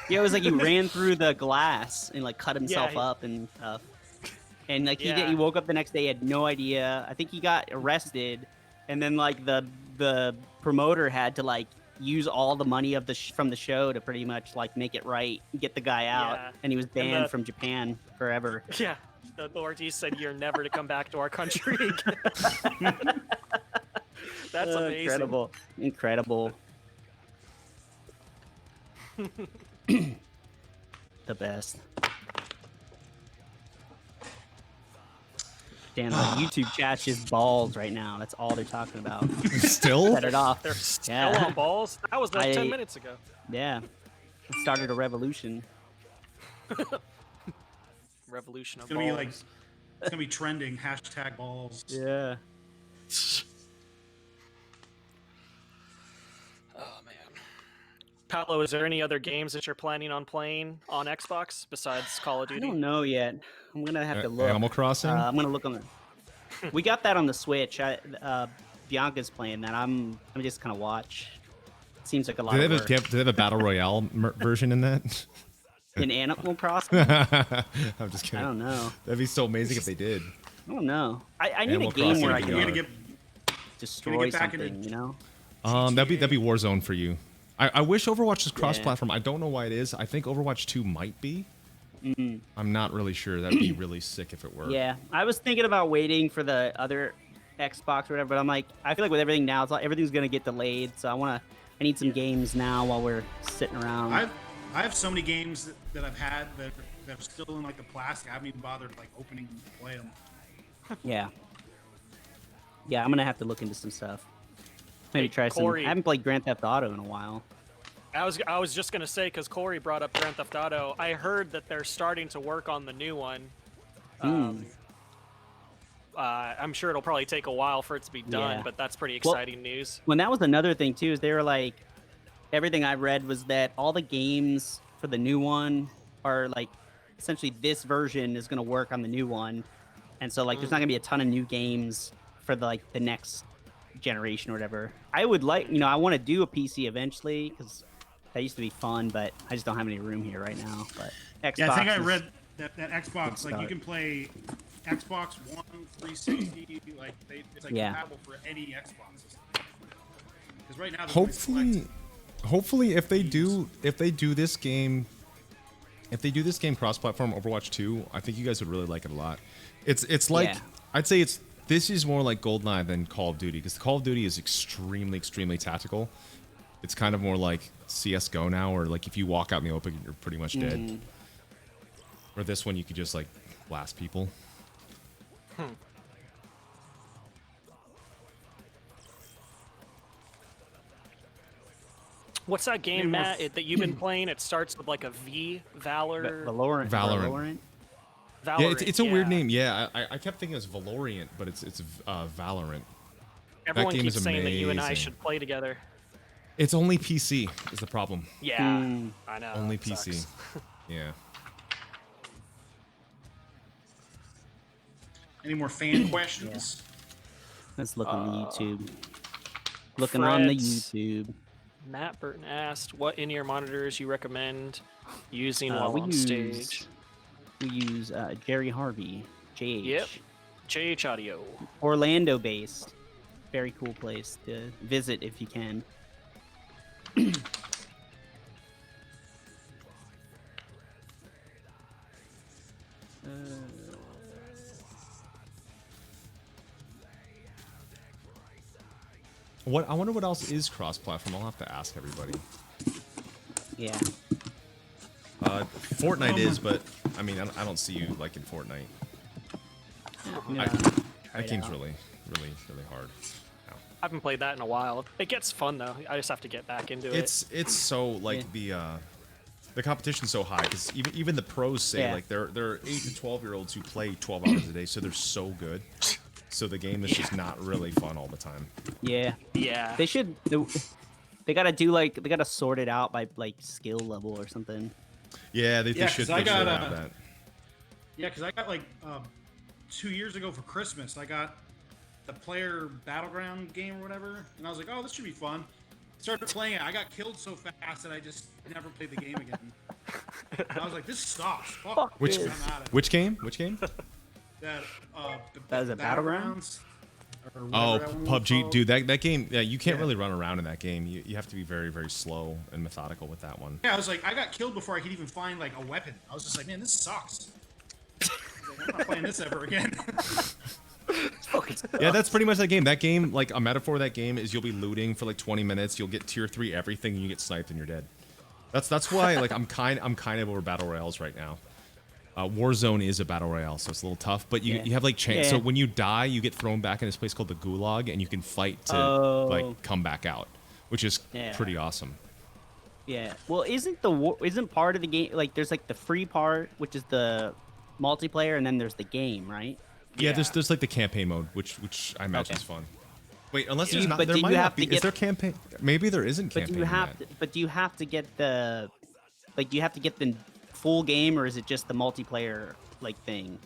Yeah, it was like he ran through the glass and like cut himself he- up and stuff. And like Yeah. he woke up the next day, he had no idea. I think he got arrested, and then like the promoter had to like use all the money of from the show to pretty much like make it right, get the guy out, Yeah. and he was banned the- from Japan forever. Yeah, the authorities said you're never to come back to our country again. That's amazing. Incredible, incredible. The best. Damn, the YouTube chat's just balls right now. That's all they're talking about. Still? Set it off. They're still Yeah. on balls. That was like 10 I- minutes ago. Yeah. It started a revolution. Revolution of It's gonna be balls. like, it's gonna be trending. Hashtag balls. Yeah. Oh man. Paolo, is there any other games that you're planning on playing on Xbox besides Call of I Duty? don't know yet. I'm gonna have to look. Animal Crossing? I'm gonna look on the. We got that on the Switch. Bianca's playing that. I'm just gonna watch. Seems like a lot do they of have work. do they have a battle royale version in that? In Animal Crossing? I'm just kidding. I don't know. That'd be so amazing if they did. I don't know. I need Animal a game Crossing where I would be can You're gonna hard. get destroy back into- something. You know? That'd be Warzone for you. I wish Overwatch was Yeah. cross-platform. I don't know why it is. I think Overwatch 2 might be. I'm not really sure. That'd be really sick if it were. Yeah. I was thinking about waiting for the other Xbox or whatever, but I'm like, I feel like with everything now, it's like everything's gonna get delayed. So I need some games now while we're sitting around. I have so many games that I've had that are still in like the plastic. I haven't even bothered like opening them to play them. Yeah. Yeah, I'm gonna have to look into some stuff. Maybe Hey, try some. Corey. I haven't played Grand Theft Auto in a while. I was just gonna say because Corey brought up Grand Theft Auto. I heard that they're starting to work on the new one. I'm sure it'll probably take a while for it to be done, Yeah. but that's pretty Well- exciting news. When that was another thing too, is they were like, everything I read was that all the games for the new one are like, essentially this version is gonna work on the new one, and so like there's not gonna be a ton of new games for the next generation or whatever. I would like, I want to do a PC eventually because that used to be fun, but I just don't have any room here right now. But Xbox. Yeah, I think I is- read that Xbox, like you start. can play Xbox One, 360, like it's like Yeah. compatible for any Xbox system. Because right now, there's only select- Hopefully, if they do this game cross-platform Overwatch 2, I think you guys would really like it a lot. It's like Yeah. I'd say this is more like GoldenEye than Call of Duty because Call of Duty is extremely tactical. It's kind of more like CS:GO now, or like if you walk out in the open, you're pretty much dead. Or this one, you could just like blast people. What's that game, Maybe more Matt, that you've been playing? It starts with like a V, Valor. Valorant. Valorant. Valorant. Yeah, it's a weird name. Yeah, I kept thinking it was Valorant, but it's Valorant. Everyone game keeps is saying that you and I amazing. should play together. It's only PC is the problem. Yeah, Hmm. I know. Only it PC. sucks. Yeah. Any more fan questions? Let's look on the YouTube. Looking on the Fred's- YouTube. Matt Burton asked, "What in-ear monitors you recommend using while we on use stage?" we use Jerry Harvey, JH. Yep. JH Audio. Orlando based. Very cool place to visit if you can. What I wonder what else is cross-platform. I'll have to ask everybody. Yeah. Fortnite is, but I mean, I don't see you liking Fortnite. Yeah. That game's really hard. I haven't played that in a while. It gets fun though. I just have to get back into it. It's so like the competition's so high because even the pros say Yeah. like they're 8 to 12-year-olds who play 12 hours a day, so they're so good. So the game is just not really fun all the time. Yeah. Yeah. They should. They gotta do they gotta sort it out by like skill level or something. Yeah, they Yeah, should 'cause I got, have that. Yeah, because I got like 2 years ago for Christmas, I got the player battleground game or whatever, and I was like, oh, this should be fun. Started playing it. I got killed so fast that I just never played the game again. I was like, this sucks. Fuck Which this, I'm out of it. which game? Which game? That That was a Battleground? Battlegrounds, or Oh, whatever that one was PUBG, called. dude. That game. Yeah, you can't Yeah. really run around in that game. You have to be very slow and methodical with that one. Yeah, I was like, I got killed before I could even find like a weapon. I was just like, man, this sucks. I was like, I'm not playing this ever again. Yeah, that's pretty much that game. That game, like a metaphor of that game is you'll be looting for like 20 minutes. You'll get tier 3 everything, and you get sniped and you're dead. That's why like I'm kind of over battle royales right now. Warzone is a battle royale, so it's a little tough. But you have like chance. So Yeah. when you die, you get thrown back in this place called the Gulag, and you can fight to like come back out, which is pretty awesome. Yeah. Well, isn't part of the game like there's like the free part, which is the multiplayer, and then there's the game, right? Yeah, there's like the campaign mode, which I imagine is fun. Wait, unless there's not, but there do might you not have be. to Is there campaign? Maybe there isn't But campaign. do you in have that. to, but do you have to get the do you have to get the full game, or is it just the multiplayer like thing?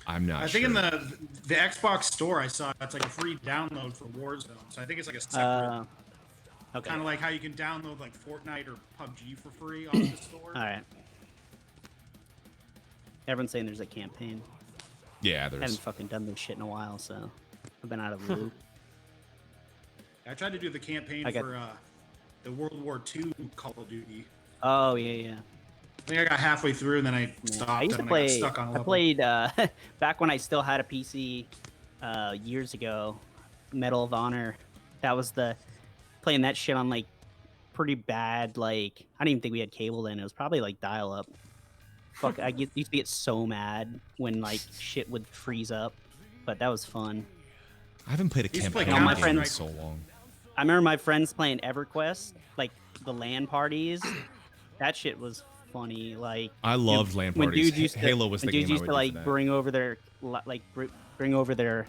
I'm not I sure. think in the Xbox store I saw it's like a free download for Warzone. So I think it's like a separate, Okay. kind of like how you can download like Fortnite or PUBG for free off the store. All right. Everyone's saying there's a campaign. Yeah, I haven't there's. fucking done this shit in a while, so I've been out of the loop. I tried to do the campaign I got- for the World War II Call of Duty. Oh yeah. I think I got halfway through and then I stopped. I used to and play. I got stuck on a I level. played back when I still had a PC years ago. Medal of Honor. That was playing that shit on like pretty bad. Like I didn't even think we had cable then. It was probably like dial up. Fuck, used to get so mad when like shit would freeze up, but that was fun. I haven't played a Used to play campaign Counter-Strike. game in so long. I remember my friends playing EverQuest, like the LAN parties. That shit was funny. Like I loved LAN when parties. dudes used to, Halo was the when game dudes I used would to do like for that. bring over their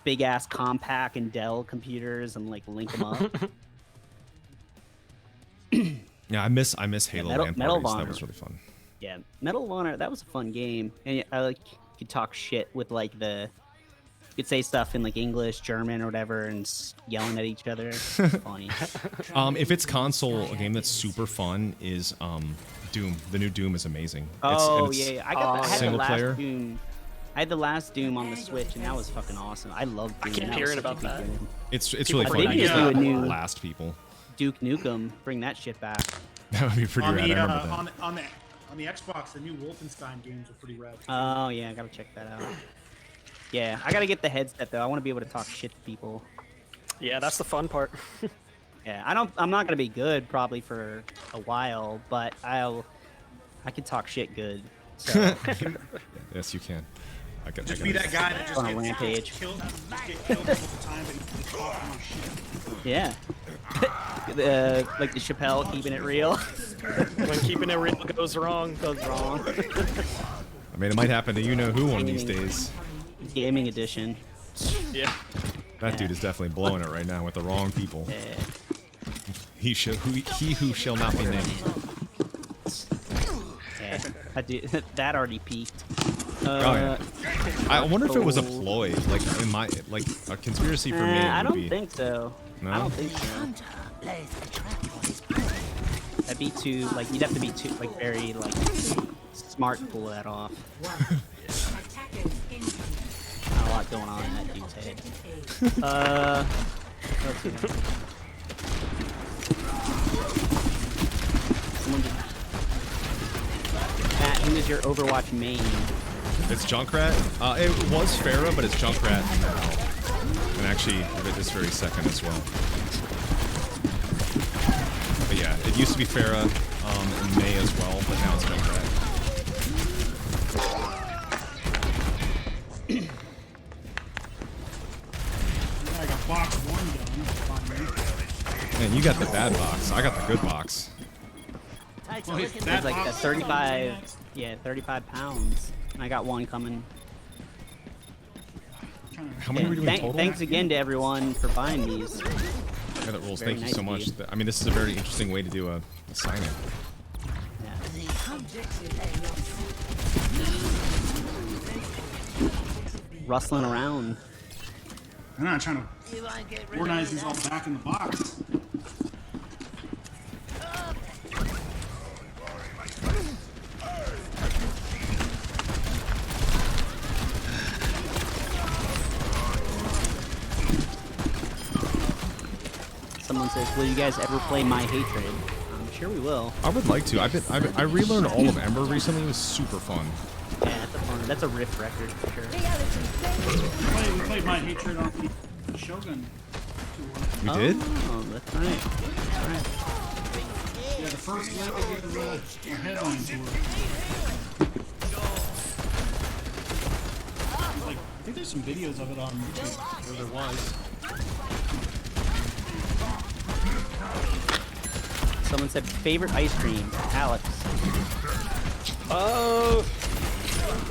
big ass Compaq and Dell computers and like link them up. Yeah, I miss Halo Medal- LAN Medal of parties. That Honor. was really fun. Yeah, Medal of Honor, that was a fun game, and I like could talk shit with like you could say stuff in like English, German, or whatever, and yelling at each other. It's funny. If it's console, a game that's super fun is Doom. The new Doom is amazing. Oh it's, yeah, I had the Single last player? Doom. I had the last Doom on the Switch, and that was fucking awesome. I love Doom. keep That was hearing such a about good that. game. It's People really are fun. just to do a new- last people. Duke Nukem, bring that shit back. That would be pretty on rad. I the remember that. on the Xbox, the new Wolfenstein games are pretty rad. Oh yeah, I gotta check that out. Yeah, I gotta get the headset though. I want to be able to talk shit to people. Yeah, that's the fun part. Yeah, I'm not gonna be good probably for a while, but I can talk shit good. So Yes, you can. I can. Just be that guy that just On a gets rampage. killed all the time and he's talking on shit. yeah, like the Chappelle keeping it real When keeping it real goes wrong. goes wrong. I mean, it might happen to you know who one of these days. Gaming edition. Yeah. That dude is definitely blowing it right now with the wrong people. Yeah. He who shall not be named. Yeah, that already peaked. Oh yeah. I wonder if it was a ploy, like a conspiracy for me. I don't think so. No? I don't think so. That'd be too like you'd have to be too like very like smart to pull that off. Not a lot going on in that dude's head. Let's see. Someone just... Matt, who is your Overwatch main? It's Junkrat. It was Pharah, but it's Junkrat now. And actually, at this very second as well. But yeah, it used to be Pharah in May as well, but now it's Junkrat. I got box 1 done. Oh, Man, you got the bad box. I got the good box. Well, It's like a 35, yeah, 35 pounds. And I got one coming. How many were we doing total? Thanks again to everyone for buying these. Yeah, that rules. Very Thank you nice so of much. you. I mean, this is a very interesting way to do a sign-in. Yeah. Rustling around. I'm not trying to organize these all back in the box. Someone says, will you guys ever play My Hatred? I'm sure we will. I would like to. I relearned all of Ember recently. It was super fun. Yeah, that's a riff record for sure. We played My Hatred on the Shogun tour. We did? Oh, that's right. That's right. Yeah, the first leg was a headline tour. Like, I think there's some videos of it on YouTube, or there was. Someone said favorite ice cream, Alex. Oh,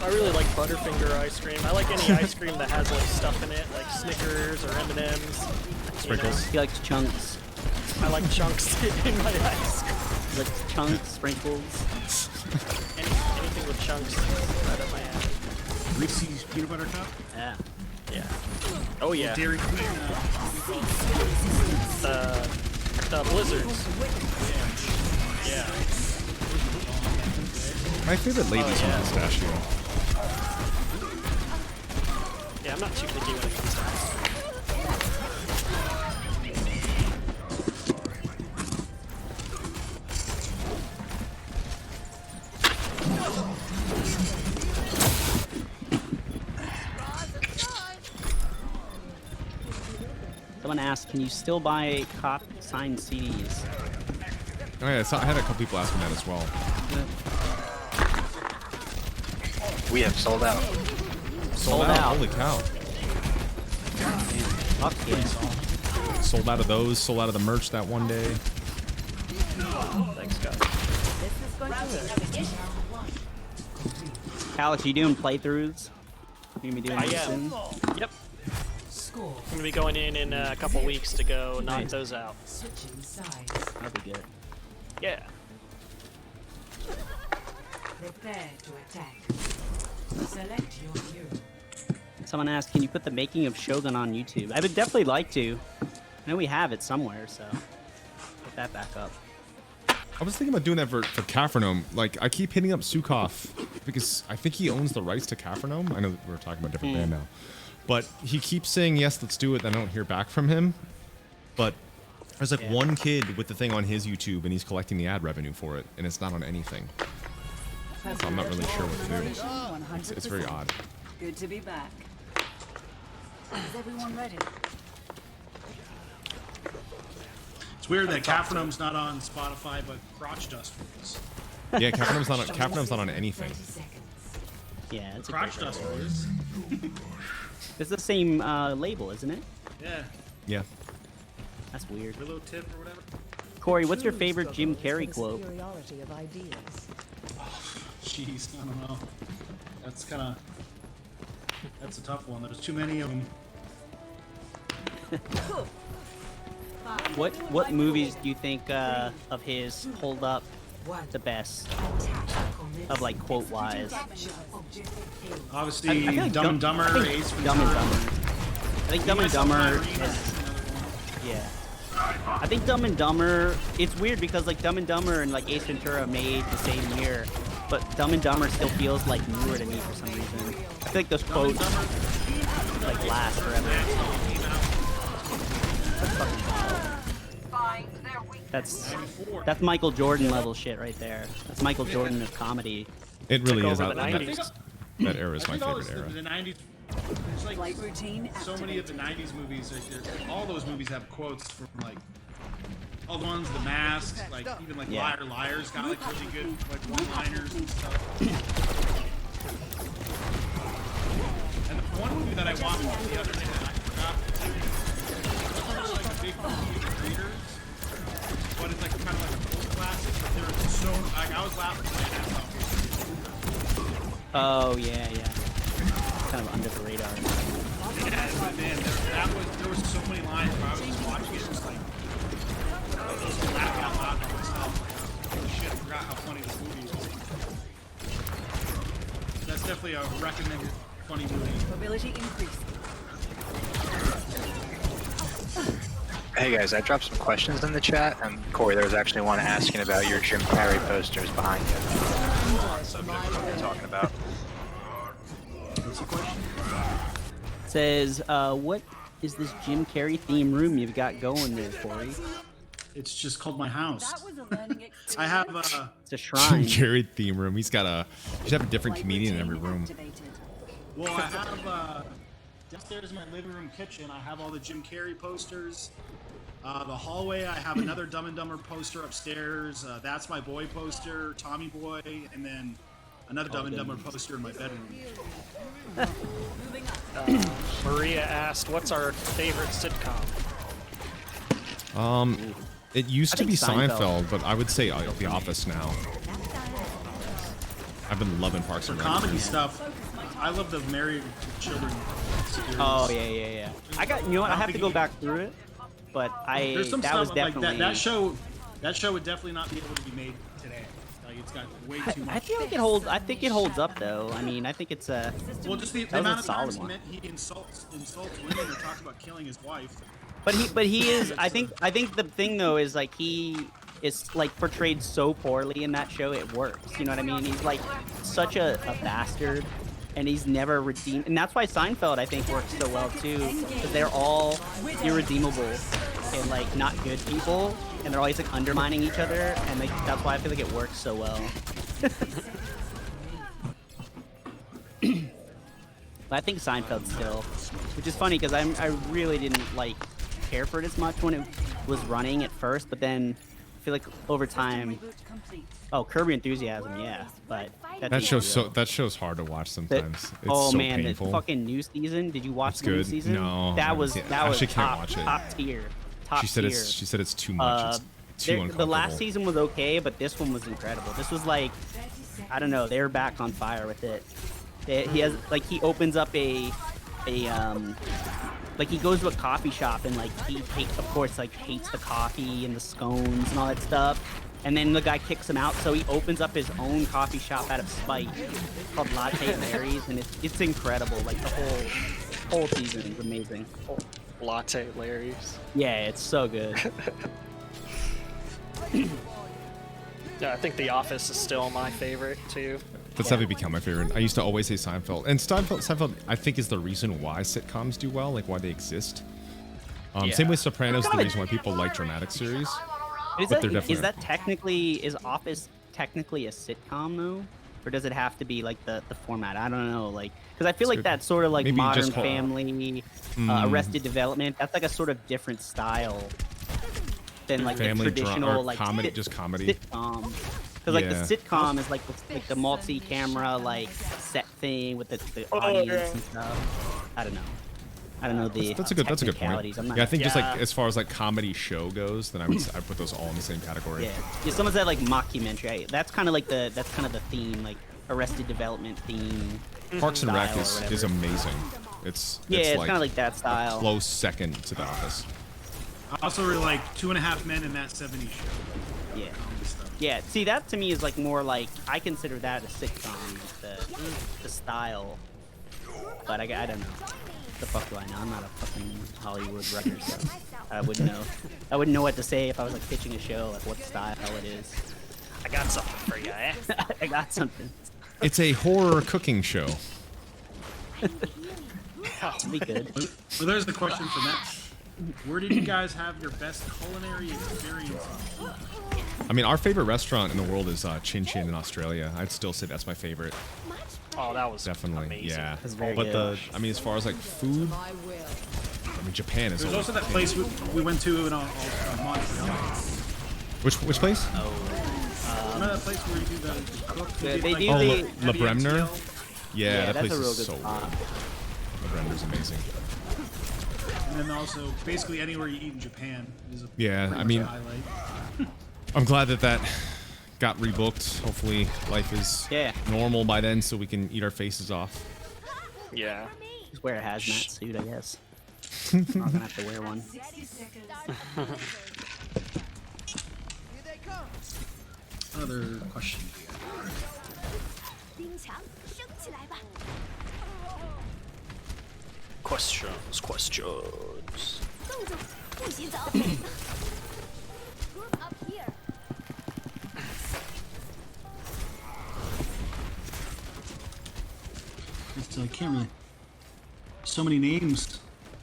I really like Butterfinger ice cream. I like any ice cream that has like stuff in it, like Snickers or M&Ms. Sprinkles. He likes chunks. I like chunks in my ice cream. He likes chunks, sprinkles. Anything with chunks right up my alley. Reese's peanut butter cup. Yeah. Yeah. Oh yeah. Dairy Queen. The blizzards. Yeah. My favorite lady is yeah. pistachio. Yeah, I'm not too picky when it comes to ice cream. Someone asked, can you still buy cop signed CDs? Oh yeah, I had a couple people asking that as well. We have sold out. Sold out. Holy cow. Fuck yeah. Sold out of those. Sold out of the merch that one day. Thanks, guys. Alex, you doing playthroughs? You gonna be doing I those am. soon? Yep. I'm gonna be going in a couple weeks to go knock Nice. those out. That'd be good. Yeah. Prepare to attack. Select your hero. Someone asked, can you put the making of Shogun on YouTube? I would definitely like to. I know we have it somewhere, so put that back up. I was thinking about doing that for Caphernome. Like, I keep hitting up Sukov because I think he owns the rights to Caphernome. I know that we're talking about a different band now. But he keeps saying, yes, let's do it, and I don't hear back from him. But there's like one kid with the thing on his YouTube, and he's collecting the ad revenue for it, and it's not on anything. So I'm not really sure what to do. It's very odd. Good to be back. Is everyone ready? It's weird that Caphernum's not on Spotify, but Crotch Dust is. Yeah, Caphenome's not on anything. 30 seconds. Yeah, it's a Crotch great Dust record. is. It's the same label, isn't it? Yeah. Yeah. That's weird. Willow tip or whatever. Corey, what's your favorite Jim Carrey quote? Jeez, I don't know. That's a tough one. There's too many of them. What movies do you think of his hold up the best? Of like quote wise. Obviously, I feel like Dumb and Dumber, I think Ace Dumb and Ventura. Dumber. I think Dumb and Dumber. Yeah. I think Dumb and Dumber. It's weird because like Dumb and Dumber and like Ace Ventura made the same year, but Dumb and Dumber still feels like newer to me for some reason. I feel like those quotes like last forever. That's Michael Jordan level shit right there. That's Michael Jordan of comedy. It really Took is. over the That 90s. era is my favorite era. The 90s. There's like Flight routine so many of the 90s movies. All those movies have quotes from like all the ones, The Mask, like even like Yeah. Liar Liar's got like really good like one-liners and stuff. And the one movie that I watched the other day that I forgot, it's like a big movie in the theaters, but it's like kind of like a cult classic. But they're so like I was laughing my ass off. Oh yeah, yeah. Kind of under the radar. Yeah, but man, there was so many lines where I was just watching it, just like just laughing out loud to myself. Like, holy shit, I forgot how funny this movie is. That's definitely a recommended funny movie. mobility increase. Hey guys, I dropped some questions in the chat, and Corey, there was actually one asking about your Jim Carrey posters behind you. On subject of what we're talking about. What's the question? Says, what is this Jim Carrey theme room you've got going there, Corey? It's just called my house. That was a learning experience. I have It's a Jim shrine. Carrey theme room. He's got you should have a different comedian in every room. well, I have downstairs in my living room kitchen. I have all the Jim Carrey posters. The hallway, I have another Dumb and Dumber poster upstairs. That's my boy poster, Tommy Boy, and then another Dumb and Dumber poster in my bedroom. Maria asked, "What's our favorite sitcom?" It used I to be think Seinfeld. Seinfeld, but I would say The Office now. I've been loving Parks For and comedy Rec. stuff, I love the Married with Children series. Oh yeah, yeah, yeah. I got. You know what? I have to go back through it, but There's some that stuff was like definitely. that show would definitely not be able to be made today. Like it's got way too I much. feel like it holds. I think it holds up though. I mean, I think it's a. Well, just the That was a amount of solid times one. he insults women or talks about killing his wife. But he is. I think the thing though is like he is like portrayed so poorly in that show. It works. You know what I mean? He's like such a bastard, and he's never redeemed. And that's why Seinfeld I think works so well too, because they're all irredeemable and like not good people, and they're always like undermining each other, and like that's why I feel like it works so well. But I think Seinfeld still, which is funny because I really didn't like care for it as much when it was running at first, but then I feel like over time, Reboot complete. oh, Curb Your Enthusiasm, yeah, but That show's hard to watch sometimes. It's oh so man, painful. the fucking new season. Did you watch It's the new good. season? No, I that haven't was seen it. that I was actually can't top, watch it. top tier. Top She said tier. it's too much. It's too uncomfortable. The last season was okay, but this one was incredible. This was like, I don't know, they're back on fire with it. He has like he opens up like he goes to a coffee shop and like he hates, of course, like hates the coffee and the scones and all that stuff. And then the guy kicks him out, so he opens up his own coffee shop out of spite called Latte Larry's, and it's incredible. Like the whole season is amazing. Latte Larry's. Yeah, it's so good. Yeah, I think The Office is still my favorite too. That's definitely become my favorite. I used to always say Seinfeld, and Seinfeld, I think, is the reason why sitcoms do well, like why they exist. Same with Sopranos, the reason why people like dramatic series. Is But that, they're is that technically, is Office technically a sitcom though? Or does it have to be like the format? I don't know, like, because I feel like good. that's sort of like Maybe Modern just call- Family, Arrested Development. That's like a sort of different style than like Family the traditional or like comedy, just comedy. sitcom. Because like Yeah. the sitcom is like the multi-camera like set thing with the audience and stuff. I don't know the That's a good point. technicalities. I'm not, Yeah, I think just Yeah. like as far as like comedy show goes, then I put those all in the same category. Yeah, someone said like mockumentary. That's kind of the theme, like Arrested Development theme. Parks and Rec style or is whatever. amazing. It's Yeah, it's like kind of like that style. close second to The Office. I also really like 2.5 Men in That 70s Show. Yeah. Comedy stuff. Yeah, see, that to me is like more like, I consider that a sitcom, the style. But I don't know. The fuck do I know? I'm not a fucking Hollywood writer, so I wouldn't know. I wouldn't know what to say if I was like pitching a show, like what style it is. I got something for you, eh? I got something. It's a horror cooking show. It'd be good. Well, there's the question for Matt. Where did you guys have your best culinary experience? I mean, our favorite restaurant in the world is Chin Chin in Australia. I'd still say that's my favorite. Oh, that was Definitely, amazing. yeah. That's very But good. I mean, as far as like food, I mean, Japan is. There's always also that place we went to in Montreal. Which place? Remember that place where you do the cook? Yeah, You they did, do Oh, the- Le heavy Bremner. MTL? Yeah, that that's place a real is good so spot. good. Le Bremner's amazing. And then also, basically anywhere you eat in Japan is a Yeah, pretty I much mean- a highlight. I'm glad that got rebooked. Hopefully, life is Yeah. normal by then, so we can eat our faces off. Yeah. Just wear a hazmat suit, I guess. I'm not gonna have to wear one. Another question. Questions. It's I can't really. So many names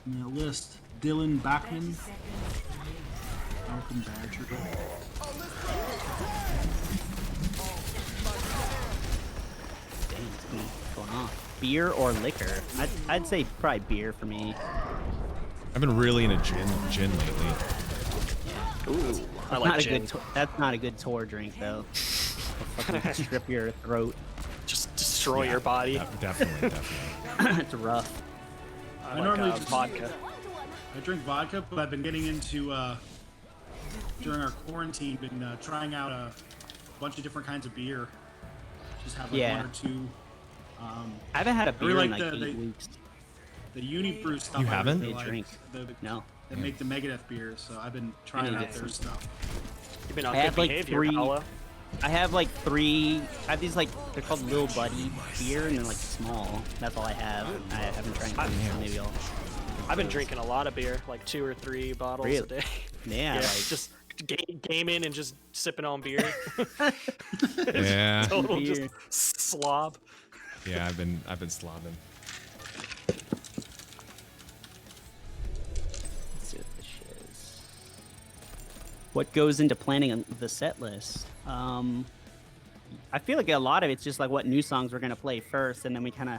in that list. Dylan Bachman. Malcolm Badger. Dang, it's been going on. Beer or liquor? I'd say probably beer for me. I've been really into gin lately. Ooh, I Not like a gin. good. That's not a good tour drink though. It'll fucking strip your throat. Just destroy your body. Definitely. It's rough. I normally like just- vodka. I drink vodka, but I've been getting into during our quarantine, been trying out a bunch of different kinds of beer. Just have like Yeah. one or two. I haven't had a beer really in like like the- 8 weeks. The Unibrew stuff. You I haven't? really Good like. drink. The- No. That make the Megadeth beers, so I've been trying need out to their get some. stuff. You've been on I good have, like, behavior, 3 Paolo. I have like 3. I have these like they're called Lil Buddy beer and they're like small. That's all I have. I haven't tried anything, so maybe I'll. I've been drinking a lot of beer, like 2 or 3 bottles a Really? day. Yeah, Yeah, like just gaming and just sipping on beer. Yeah, Total Beer. just slob. yeah. I've been slobbing. let's see what this shit is. What goes into planning the set list? I feel like a lot of it's just like what new songs we're gonna play first, and then we kind of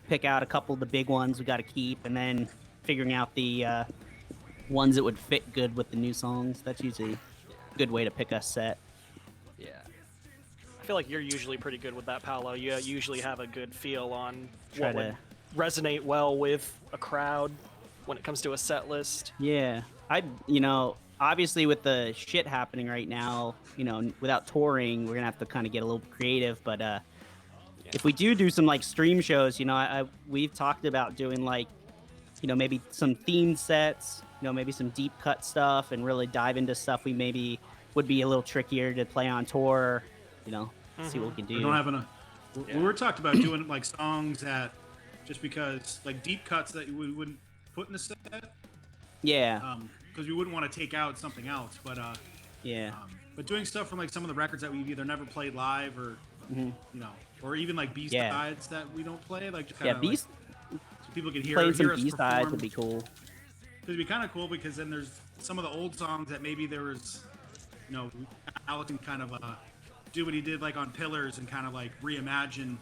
pick out a couple of the big ones we got to keep, and then figuring out the ones that would fit good with the new songs. That's usually a good way to pick a set. Yeah. I feel like you're usually pretty good with that, Paolo. You usually have a good feel on Try what would resonate well with a crowd when it comes to a set list. Yeah, obviously with the shit happening right now, without touring, we're gonna have to kind of get a little creative. But if we do some like stream shows, we've talked about doing like, maybe some themed sets, maybe some deep cut stuff, and really dive into stuff we maybe would be a little trickier to play on tour. See what we can do. We don't have enough. We were talked about doing like songs that, just because like deep cuts that we wouldn't put in the set, Yeah, because we wouldn't want to take out something else. But yeah, but doing stuff from like some of the records that we've either never played live or or even like B Yeah. sides that we don't play, like just yeah. kind of Beast so people can hear playing some us B sides perform. would be cool. It'd be kind of cool because then there's some of the old songs that maybe there was, Alex can kind of do what he did like on Pillars and kind of like reimagine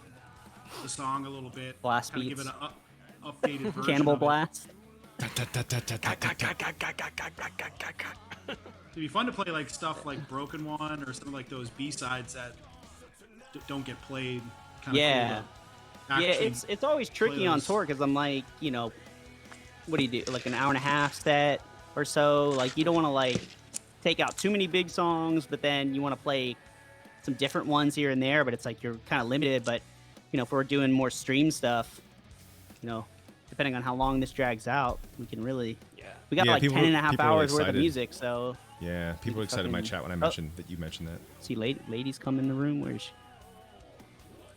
the song a little bit, Blast kind of give beats. it an updated version. Cannibal of it. Blast. It'd be fun to play like stuff like Broken One or some like those B sides that don't get played. Kinda Yeah. cool to Yeah, actually it's always tricky on those. tour because I'm like, what do you do? Like an hour and a half set or so. Like you don't want to like take out too many big songs, but then you want to play some different ones here and there. But it's like you're kind of limited. But if we're doing more stream stuff, if depending on how long this drags out, we can really. Yeah. We got Yeah, like people- 10 and a half people are hours worth of excited. music, so. Yeah, people were excited in my chat when I mentioned that you mentioned that. See, ladies come in the room. Where's she?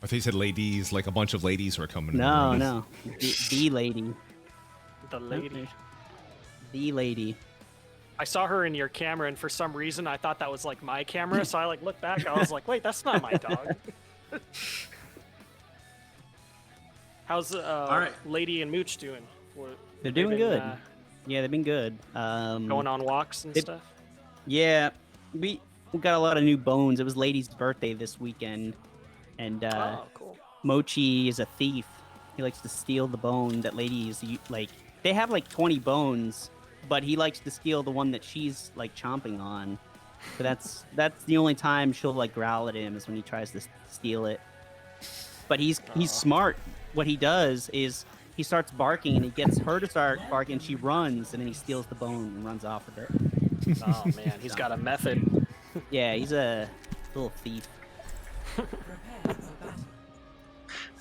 I thought you said ladies, like a bunch of ladies were coming. in the No, room. no. The lady. The lady. The lady. I saw her in your camera, and for some reason, I thought that was like my camera. So I like looked back. I was like, wait, that's not my dog. How's right. Lady and Mooch doing? They're They've doing been, good. Yeah, they've been good. Going on walks and stuff. Yeah, we got a lot of new bones. It was Lady's birthday this weekend, and Oh, cool. Mochi is a thief. He likes to steal the bone that Lady's like. They have like 20 bones, but he likes to steal the one that she's like chomping on. So that's the only time she'll like growl at him is when he tries to steal it. But he's smart. What he does is he starts barking and he gets her to start barking. She runs and then he steals the bone and runs off with it. Oh man, he's got a method. Yeah, he's a little thief.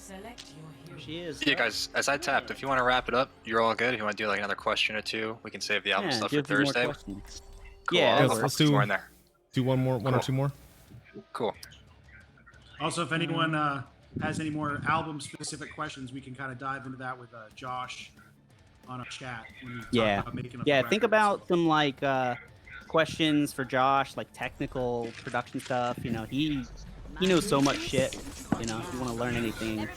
Here she is. Yeah, guys, as I tapped, if you want to wrap it up, you're all good. If you want to do like another question or two, we can save the album Yeah, stuff do for a few more Thursday. questions. Cool. Yeah, I'll that throw let's some do- more in there. Do one or Cool. two more. Cool. Also, if anyone has any more album-specific questions, we can kind of dive into that with Josh on our chat. When we talk Yeah, about making up yeah. the Think records. about some like questions for Josh, like technical production stuff. You know, he knows so much shit. You know, if you want to learn anything.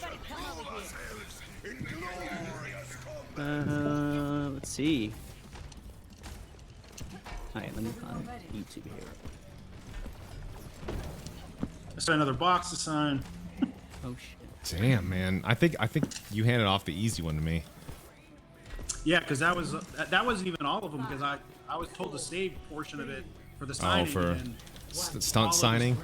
Let's see. All right, let me find YouTube here. Let's another box to sign. Oh shit. Damn, man. I think you handed off the easy one to me. Yeah, because that wasn't even all of them because I was told to save a portion of it for the signing. for and Stunt all of signing.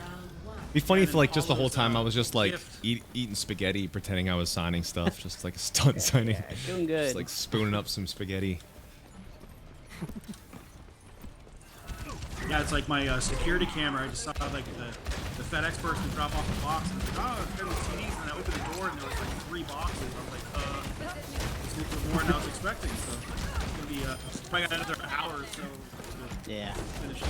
Be funny if like just the whole time I was just like gift. eating spaghetti, pretending I was signing stuff, just like a stunt signing. Doing good. Just like spooning up some spaghetti. Yeah, it's like my security camera. I just saw like the FedEx person drop off the box. And I was like, oh, there was CDs, and I opened the door and there was like 3 boxes. I was like, it's a little bit more than I was expecting. So it's gonna be probably got another hour or so to Yeah. finish it.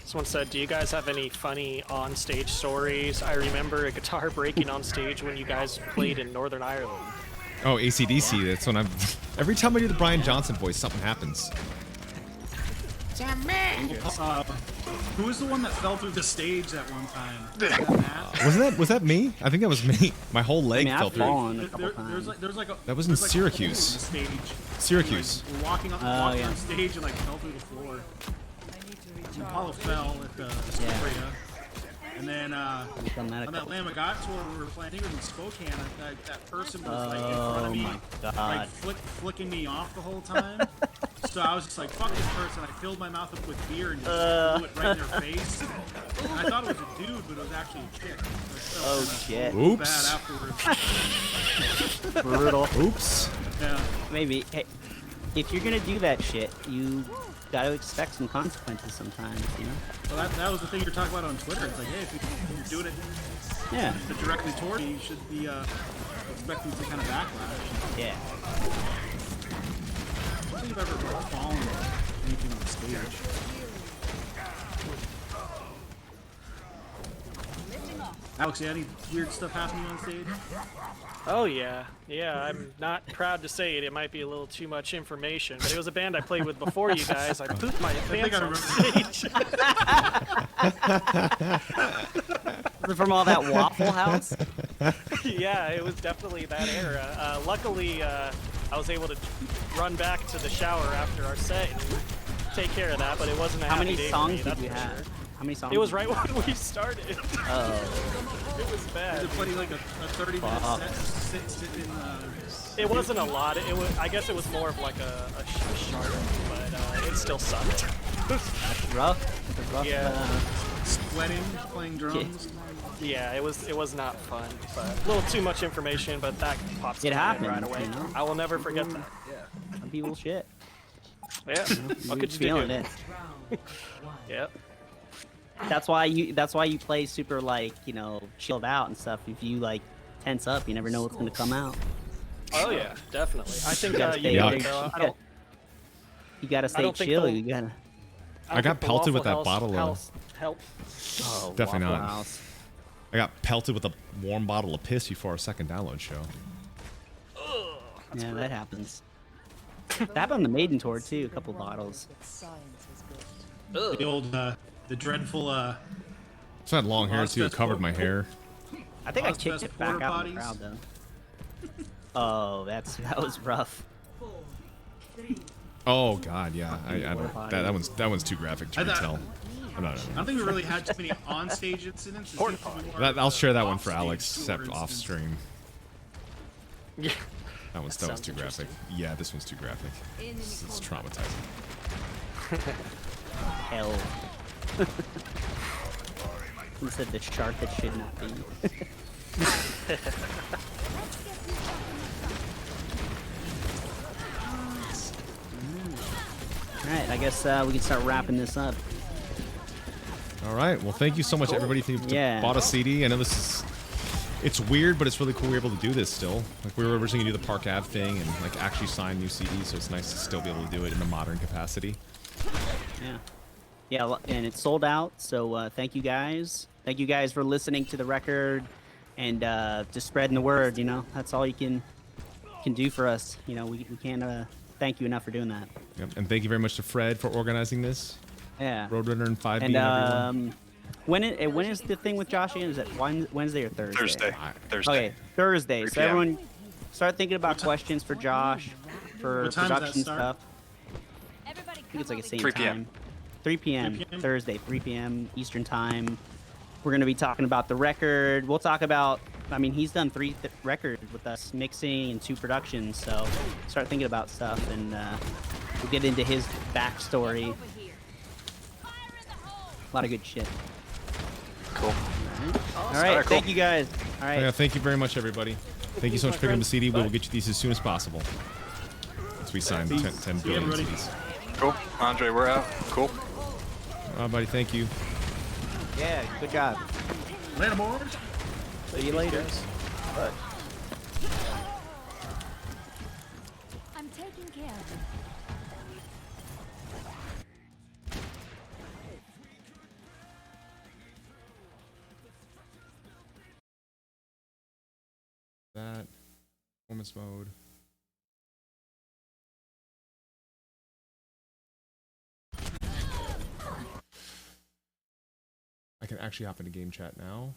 Someone said, do you guys have any funny on-stage stories? I remember a guitar breaking on stage when you guys played in Northern Ireland. Oh, AC/DC. That's when I'm. Every time I do the Brian Johnson voice, something happens. Who was the one that fell through the stage that one time? Was that Matt? Was that me? I think that was me. My whole leg I mean, fell I've through. fallen a couple There's like a That was in there's like a hole Syracuse. in the stage. Syracuse. We're walking yeah. on stage and like fell through the floor. And Paula fell at the Astoria. And then We've done that a on that couple Lamb of God tour we were playing, I think it was in Spokane, that person was like in front of me, my God. like flicking me off the whole time. So I was just like, fuck this person. I filled my mouth up with beer and just blew it right in their face. And I thought it was a dude, but it was actually a chick. So I Oh felt shit. kinda Oops. bad afterwards. Brutal. Oops. Yeah. Maybe. Hey, if you're gonna do that shit, you gotta expect some consequences sometimes, you know? Well, that was the thing you're talking about on Twitter. It's like, hey, if you're doing it Yeah. directly toward you, you should be expecting some kind of backlash. Yeah. I don't think I've ever fallen or anything on stage. Alex, you had any weird stuff happening on stage? Oh yeah, I'm not proud to say it. It might be a little too much information, but it was a band I played with before you guys. I pooped my think pants I on stage. From all that Waffle House? Yeah, it was definitely that era. Luckily, I was able to run back to the shower after our set and take care of that, but it wasn't a How happy many day for songs me, did that's you for have? sure. How many songs? It was did right you have? when we started. Oh. It was bad. Is it playing like a 30-minute Fuck. set sit in It wasn't a lot. It was. I guess it was more of like a sharp, but it still sucked. That's rough. That's rough. Yeah. sweating, playing drums? Yeah, it was not fun, but a little too much information. But that pops It in my head happens, right away. you know? I will never forget that. Some people shit. Yeah. What could you Feeling do? it. Yep. That's why you play super like, you know, chilled out and stuff. If you like tense up. You never know what's gonna come out. Oh yeah, definitely. I think You gotta you stay got big. though. I don't. You gotta stay don't think chill. they'll- You gotta. I got think the pelted with Waffle that bottle of- House help. Oh, Definitely Waffle not. House. I got pelted with a warm bottle of piss before our second download show. Yeah, that happens. That happened on the Maiden tour too. A couple bottles. The old, the dreadful, So I had long hair too. It Ozfest covered my hair. I think I Ozfest kicked it back porta out in the potties. crowd though. Oh, that was rough. Oh God, yeah. I don't, potty. that one's too graphic to I thought- retell. I'm not. I don't think we really had too many on-stage incidents. It seems to be more I'll share that one for off-stage Alex, tour except off incidents. stream. Yeah. That was sounds too graphic. Yeah, this one's too graphic. It's traumatizing. Hell. Who said the shark that should not be? Alright, I guess we can start wrapping this up. All right. Well, thank you so much, everybody, who Yeah. bought a CD. I know this is. It's weird, but it's really cool we're able to do this still. Like, we were originally gonna do the Park Ave thing and like actually sign new CDs, so it's nice to still be able to do it in a modern capacity. Yeah. Yeah, and it's sold out, so thank you guys. Thank you guys for listening to the record and just spreading the word, you know. That's all you can do for us. You know, we can't thank you enough for doing that. Yep. And thank you very much to Fred for organizing this. Yeah. Roadrunner and 5B And everyone. when is the thing with Josh again? Is it Wednesday or Thursday? Thursday. Okay, Thursday. 3 So p.m. everyone start thinking about questions for Josh, for What time does that production start? stuff. I think it's like the same 3 p.m. time. 3 p.m. 3 p.m. Thursday, 3 p.m. Eastern time. We're gonna be talking about the record. We'll talk about. I mean, he's done 3 records with us, mixing and 2 productions. So start thinking about stuff, and we'll get into his backstory. A lot of good shit. Cool. All right, Alright, cool. thank you guys. All right. Yeah, thank you very much, everybody. Thank you so much for picking up the CD. We will get you these as soon as possible. As we sign 10 billion everybody. CDs. Cool. Andre, we're out. Cool. Buddy, thank you. Yeah, good job. Later, boys. See you later. I'm taking care of you. That. Performance mode. I can actually hop into game chat now.